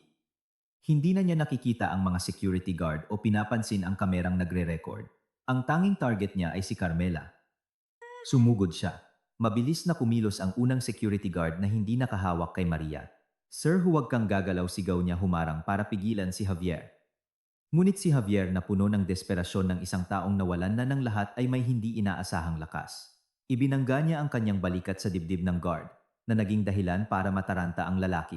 [SPEAKER 1] Hindi na niya nakikita ang mga security guard o pinapansin ang kamerang nagre-record. Ang tanging target niya ay si Carmela. Sumugod siya. Mabilis na kumilos ang unang security guard na hindi nakahawak kay Maria. Sir, huwag kang gagalaw, sigaw niya humarang para pigilan si Javier. Ngunit si Javier, na puno ng desperasyon ng isang taong nawalan na ng lahat, ay may hindi inaasahang lakas. Ibinangga niya ang kanyang balikat sa dibdib ng guard, na naging dahilan para mataranta ang lalaki.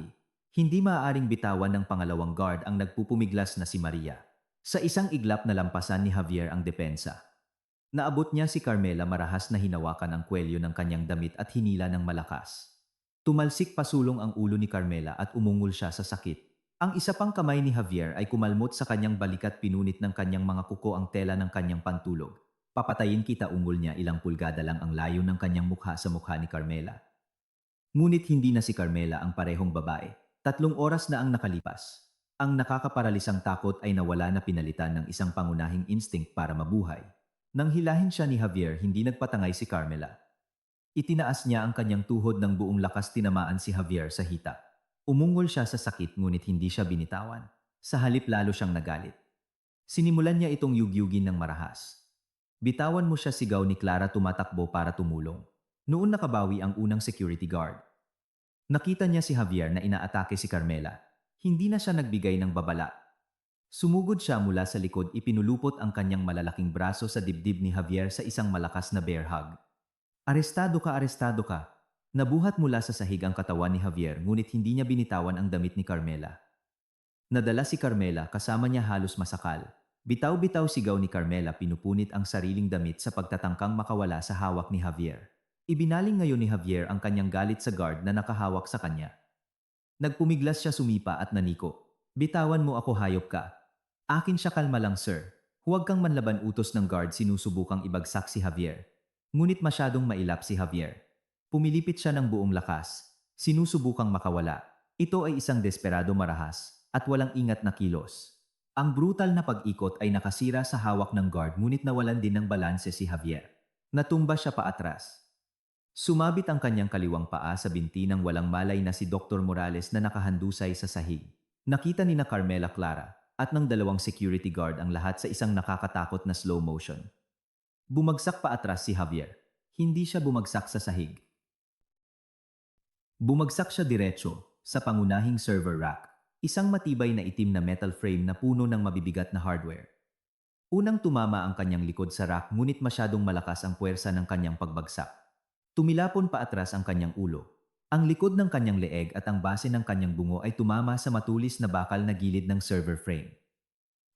[SPEAKER 1] Hindi maaaring bitawan ng pangalawang guard ang nagpupumiglas na si Maria. Sa isang iglap na lampasan ni Javier ang depensa. Naabot niya si Carmela, marahas na hinawakan ang kwelyo ng kanyang damit at hinila ng malakas. Tumalsik pasulong ang ulo ni Carmela at umungol siya sa sakit. Ang isa pang kamay ni Javier ay kumalmot sa kanyang balikat pinunit ng kanyang mga kuko ang tela ng kanyang pantulog. Papatayin kita ungol niya ilang pulgada lang ang layo ng kanyang mukha sa mukha ni Carmela. Ngunit hindi na si Carmela ang parehong babae. 3 oras na ang nakalipas. Ang nakakaparalisang takot ay nawala na pinalitan ng isang pangunahing instinct para mabuhay. Nang hilahin siya ni Javier, hindi nagpatangay si Carmela. Itinaas niya ang kanyang tuhod ng buong lakas, tinamaan si Javier sa hita. Umungol siya sa sakit ngunit hindi siya binitawan. Sa halip lalo siyang nagalit. Sinimulan niya itong yugyugin ng marahas. Bitawan mo siya, sigaw ni Clara, tumatakbo para tumulong. Noon nakabawi ang unang security guard. Nakita niya si Javier na inaatake si Carmela. Hindi na siya nagbigay ng babala. Sumugod siya mula sa likod, ipinulupot ang kanyang malalaking braso sa dibdib ni Javier sa isang malakas na bear hug. Arestado ka, arestado ka. Nabuhat mula sa sahig ang katawan ni Javier ngunit hindi niya binitawan ang damit ni Carmela. Nadala si Carmela, kasama niya halos masakal. Bitaw-bitaw sigaw ni Carmela, pinupunit ang sariling damit sa pagtatangkang makawala sa hawak ni Javier. Ibinaling ngayon ni Javier ang kanyang galit sa guard na nakahawak sa kanya. Nagpumiglas siya, sumipa at naniko. Bitawan mo ako, hayop ka. Akin siya, kalma lang sir. Huwag kang manlaban, utos ng guard. Sinusubukang ibagsak si Javier. Ngunit masyadong mailap si Javier. Pumilipit siya ng buong lakas. Sinusubukang makawala. Ito ay isang desperado marahas at walang ingat na kilos. Ang brutal na pag-ikot ay nakasira sa hawak ng guard ngunit nawalan din ng balanse si Javier. Natumba siya paatras. Sumabit ang kanyang kaliwang paa sa binti ng walang malay na si Dr. Morales na nakahandusay sa sahig. Nakita ni na Carmela, Clara at ng dalawang security guard ang lahat sa isang nakakatakot na slow motion. Bumagsak paatras si Javier. Hindi siya bumagsak sa sahig. Bumagsak siya diretso sa pangunahing server rack. Isang matibay na itim na metal frame na puno ng mabibigat na hardware. Unang tumama ang kanyang likod sa rack ngunit masyadong malakas ang puwersa ng kanyang pagbagsak. Tumilapon paatras ang kanyang ulo. Ang likod ng kanyang leeg at ang base ng kanyang bungo ay tumama sa matulis na bakal na gilid ng server frame.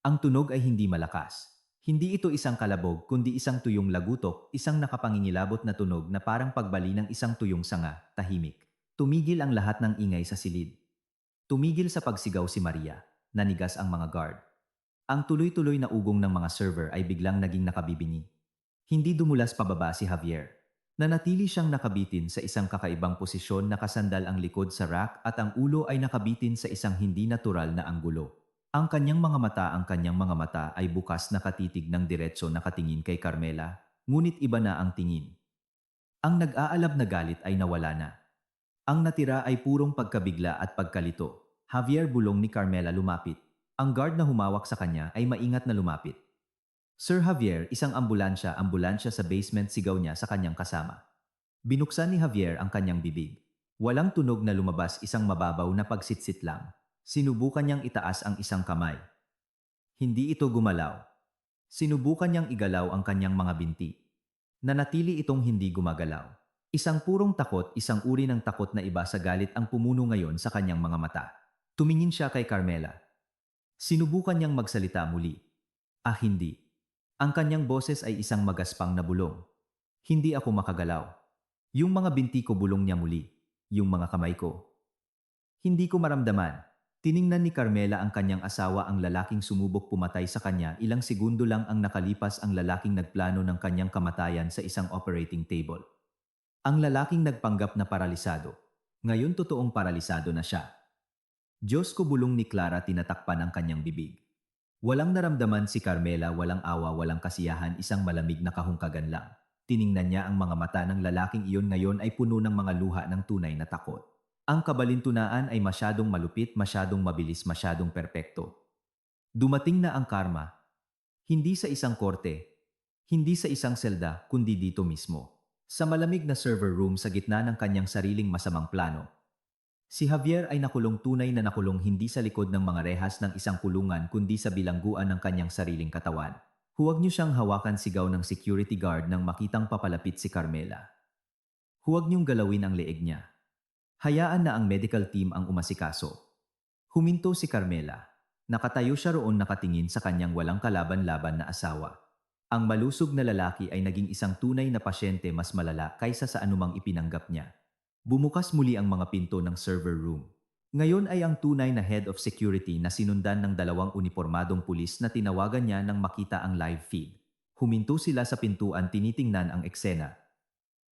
[SPEAKER 1] Ang tunog ay hindi malakas. Hindi ito isang kalabog kundi isang tuyong lagutok, isang nakapangingilabot na tunog na parang pagbali ng isang tuyong sanga, tahimik. Tumigil ang lahat ng ingay sa silid. Tumigil sa pagsigaw si Maria. Nanigas ang mga guard. Ang tuloy-tuloy na ugong ng mga server ay biglang naging nakabibingi. Hindi dumulas pababa si Javier. Nanatili siyang nakabitin sa isang kakaibang posisyon, nakasandal ang likod sa rack at ang ulo ay nakabitin sa isang hindi natural na anggulo. Ang kanyang mga mata ay bukas, nakatitig ng diretso, nakatingin kay Carmela, ngunit iba na ang tingin. Ang nag-aalab na galit ay nawala na. Ang natira ay purong pagkabigla at pagkalito. Javier, bulong ni Carmela, lumapit. Ang guard na humawak sa kanya ay maingat na lumapit. Sir Javier, isang ambulansya sa basement, sigaw niya sa kanyang kasama. Binuksan ni Javier ang kanyang bibig. Walang tunog na lumabas, isang mababaw na pagsitsit lang. Sinubukan niyang itaas ang isang kamay. Hindi ito gumalaw. Sinubukan niyang igalaw ang kanyang mga binti. Nanatili itong hindi gumagalaw. Isang purong takot, isang uri ng takot na iba sa galit ang pumuno ngayon sa kanyang mga mata. Tumingin siya kay Carmela. Sinubukan niyang magsalita muli. Ah, hindi. Ang kanyang boses ay isang magaspang na bulong. Hindi ako makagalaw. Yung mga binti ko, bulong niya muli. Yung mga kamay ko. Hindi ko maramdaman. Tiningnan ni Carmela ang kanyang asawa, ang lalaking sumubok pumatay sa kanya. Ilang segundo lang ang nakalipas, ang lalaking nagplano ng kanyang kamatayan sa isang operating table. Ang lalaking nagpanggap na paralisado. Ngayon totoong paralisado na siya. Diyos ko, bulong ni Clara, tinatakpan ang kanyang bibig. Walang naramdaman si Carmela, walang awa, walang kasiyahan, isang malamig na kahungkagan lang. Tiningnan niya ang mga mata ng lalaking iyon, ngayon ay puno ng mga luha ng tunay na takot. Ang kabalintunaan ay masyadong malupit, masyadong mabilis, masyadong perpekto. Dumating na ang karma. Hindi sa isang korte, hindi sa isang selda, kundi dito mismo. Sa malamig na server room sa gitna ng kanyang sariling masamang plano. Si Javier ay nakulong, tunay na nakulong, hindi sa likod ng mga rehas ng isang kulungan kundi sa bilangguan ng kanyang sariling katawan. Huwag niyo siyang hawakan, sigaw ng security guard nang makitang papalapit si Carmela. Huwag niyong galawin ang leeg niya. Hayaan na ang medical team ang umasikaso. Huminto si Carmela. Nakatayo siya roon, nakatingin sa kanyang walang kalaban-laban na asawa. Ang malusog na lalaki ay naging isang tunay na pasyente, mas malala kaysa sa anumang ipinanggap niya. Bumukas muli ang mga pinto ng server room. Ngayon ay ang tunay na head of security na sinundan ng dalawang unipormadong pulis na tinawagan niya nang makita ang live feed. Huminto sila sa pintuan tinitingnan ang eksena.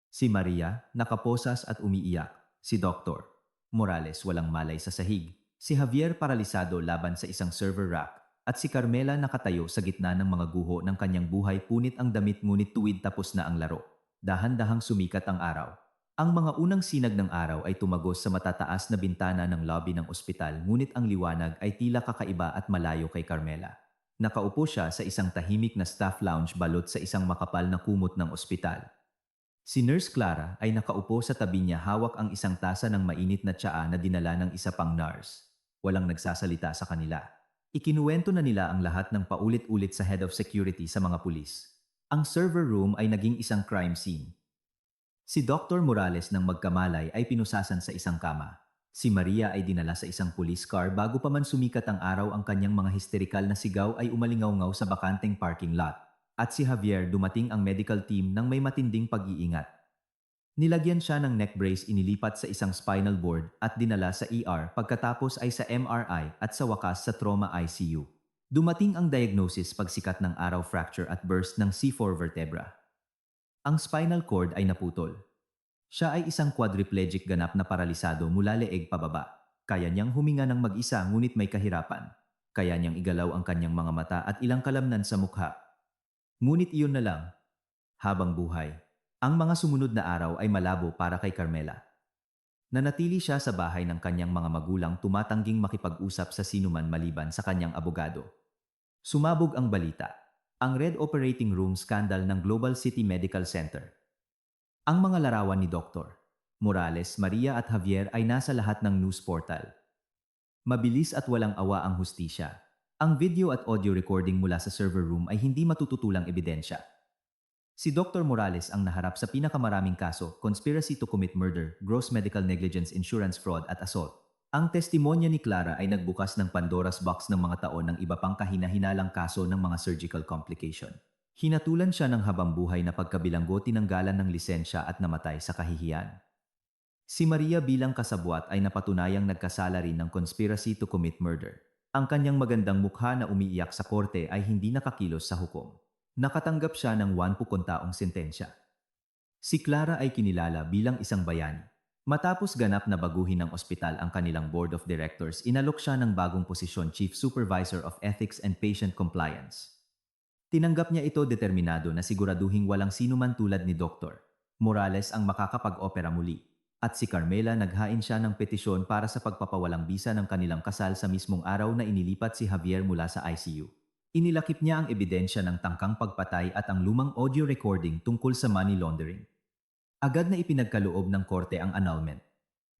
[SPEAKER 1] Si Maria, nakaposas at umiiyak. Si Dr. Morales walang malay sa sahig. Si Javier paralisado laban sa isang server rack. At si Carmela nakatayo sa gitna ng mga guho ng kanyang buhay punit ang damit ngunit tuwid tapos na ang laro. Dahan-dahang sumikat ang araw. Ang mga unang sinag ng araw ay tumagos sa matataas na bintana ng lobby ng ospital ngunit ang liwanag ay tila kakaiba at malayo kay Carmela. Nakaupo siya sa isang tahimik na staff lounge balot sa isang makapal na kumot ng ospital. Si Nurse Clara ay nakaupo sa tabi niya hawak ang isang tasa ng mainit na tsaa na dinala ng isa pang nurse. Walang nagsasalita sa kanila. Ikinuwento na nila ang lahat ng paulit-ulit sa head of security sa mga pulis. Ang server room ay naging isang crime scene. Si Dr. Morales ng magkamalay ay pinusasan sa isang kama. Si Maria ay dinala sa isang police car bago pa man sumikat ang araw ang kanyang mga histerikal na sigaw ay umalingaw-ngaw sa bakanteng parking lot. At si Javier dumating ang medical team ng may matinding pag-iingat. Nilagyan siya ng neck brace inilipat sa isang spinal board at dinala sa ER pagkatapos ay sa MRI at sa wakas sa trauma ICU. Dumating ang diagnosis pagsikat ng araw fracture at burst ng C4 vertebra. Ang spinal cord ay naputol. Siya ay isang quadriplegic ganap na paralisado mula leeg pababa. Kaya niyang huminga ng mag-isa ngunit may kahirapan. Kaya niyang igalaw ang kanyang mga mata at ilang kalamnan sa mukha. Ngunit iyon na lang. Habang buhay. Ang mga sumunod na araw ay malabo para kay Carmela. Nanatili siya sa bahay ng kanyang mga magulang tumatangging makipag-usap sa sinuman maliban sa kanyang abogado. Sumabog ang balita. Ang Red Operating Room scandal ng Global City Medical Center. Ang mga larawan ni Dr. Morales, Maria at Javier ay nasa lahat ng news portal. Mabilis at walang awa ang hustisya. Ang video at audio recording mula sa server room ay hindi matututulang ebidensya. Si Dr. Morales ang naharap sa pinakamaraming kaso, conspiracy to commit murder, gross medical negligence, insurance fraud at assault. Ang testimonya ni Clara ay nagbukas ng Pandora's box ng mga taon ng iba pang kahina-hinalang kaso ng mga surgical complication. Hinatulan siya ng habambuhay na pagkabilanggo tinanggalan ng lisensya at namatay sa kahihiyan. Si Maria bilang kasabwat ay napatunayang nagkasala rin ng conspiracy to commit murder. Ang kanyang magandang mukha na umiiyak sa korte ay hindi nakakilos sa hukom. Nakatanggap siya ng 10 taong sentensya. Si Clara ay kinilala bilang isang bayani. Matapos ganap na baguhin ng ospital ang kanilang board of directors, inalok siya ng bagong posisyon Chief Supervisor of Ethics and Patient Compliance. Tinanggap niya ito determinado na siguraduhing walang sinuman tulad ni Dr. Morales ang makakapag-opera muli. At si Carmela naghain siya ng petisyon para sa pagpapawalang bisa ng kanilang kasal sa mismong araw na inilipat si Javier mula sa ICU. Inilakip niya ang ebidensya ng tangkang pagpatay at ang lumang audio recording tungkol sa money laundering. Agad na ipinagkaloob ng korte ang annulment.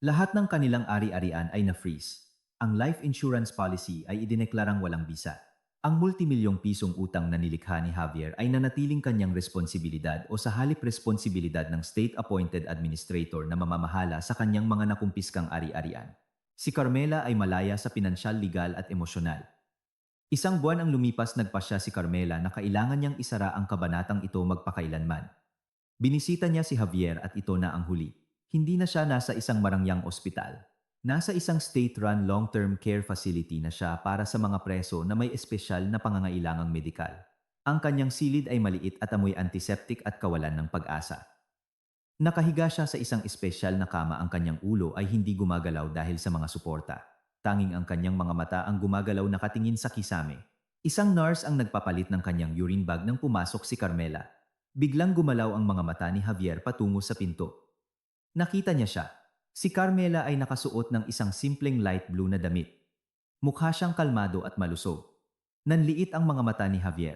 [SPEAKER 1] Lahat ng kanilang ari-arian ay na-freeze. Ang life insurance policy ay idineklarang walang bisa. Ang multimilyong pisong utang na nilikha ni Javier ay nanatiling kanyang responsibilidad o sa halip responsibilidad ng state-appointed administrator na mamamahala sa kanyang mga nakumpiskang ari-arian. Si Carmela ay malaya sa pinansyal, legal at emosyonal. Isang buwan ang lumipas, nagpasya si Carmela na kailangan niyang isara ang kabanatang ito magpakailanman. Binisita niya si Javier at ito na ang huli. Hindi na siya nasa isang marangyang ospital. Nasa isang state-run long-term care facility na siya para sa mga preso na may espesyal na pangangailangang medikal. Ang kanyang silid ay maliit at amoy antiseptic at kawalan ng pag-asa. Nakahiga siya sa isang espesyal na kama, ang kanyang ulo ay hindi gumagalaw dahil sa mga suporta. Tanging ang kanyang mga mata ang gumagalaw nakatingin sa kisame. Isang nurse ang nagpapalit ng kanyang urine bag nang pumasok si Carmela. Biglang gumalaw ang mga mata ni Javier patungo sa pinto. Nakita niya siya. Si Carmela ay nakasuot ng isang simpleng light blue na damit. Mukha siyang kalmado at malusog. Nanliit ang mga mata ni Javier.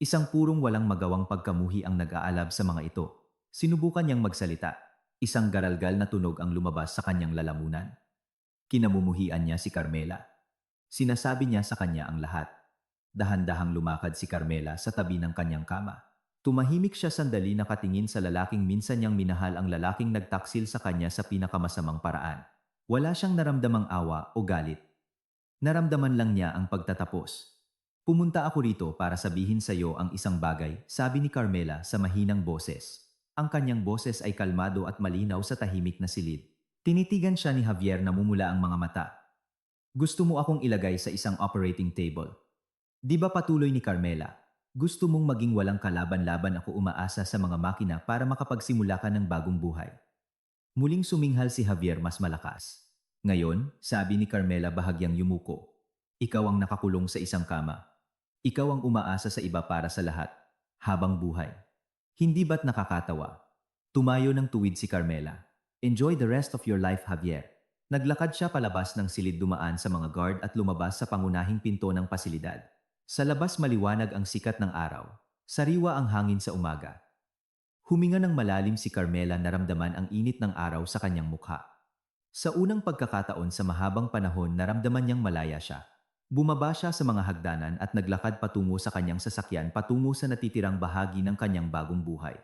[SPEAKER 1] Isang purong walang magawang pagkamuhi ang nag-aalab sa mga ito. Sinubukan niyang magsalita. Isang garalgal na tunog ang lumabas sa kanyang lalamunan. Kinamumuhian niya si Carmela. Sinasabi niya sa kanya ang lahat. Dahan-dahang lumakad si Carmela sa tabi ng kanyang kama. Tumahimik siya sandali, nakatingin sa lalaking minsan niyang minahal, ang lalaking nagtaksil sa kanya sa pinakamasamang paraan. Wala siyang naramdamang awa o galit. Naramdaman lang niya ang pagtatapos. Pumunta ako rito para sabihin sa iyo ang isang bagay, sabi ni Carmela sa mahinang boses. Ang kanyang boses ay kalmado at malinaw sa tahimik na silid. Tinitigan siya ni Javier na mumula ang mga mata. Gusto mo akong ilagay sa isang operating table. Di ba patuloy ni Carmela? Gusto mong maging walang kalaban-laban ako umaasa sa mga makina para makapagsimula ka ng bagong buhay. Muling suminghal si Javier mas malakas. Ngayon, sabi ni Carmela bahagyang yumuko. Ikaw ang nakakulong sa isang kama. Ikaw ang umaasa sa iba para sa lahat. Habang buhay. Hindi ba't nakakatawa? Tumayo ng tuwid si Carmela. Enjoy the rest of your life, Javier. Naglakad siya palabas ng silid dumaan sa mga guard at lumabas sa pangunahing pinto ng pasilidad. Sa labas maliwanag ang sikat ng araw. Sariwa ang hangin sa umaga. Huminga ng malalim si Carmela naramdaman ang init ng araw sa kanyang mukha. Sa unang pagkakataon sa mahabang panahon naramdaman niyang malaya siya. Bumaba siya sa mga hagdanan at naglakad patungo sa kanyang sasakyan patungo sa natitirang bahagi ng kanyang bagong buhay.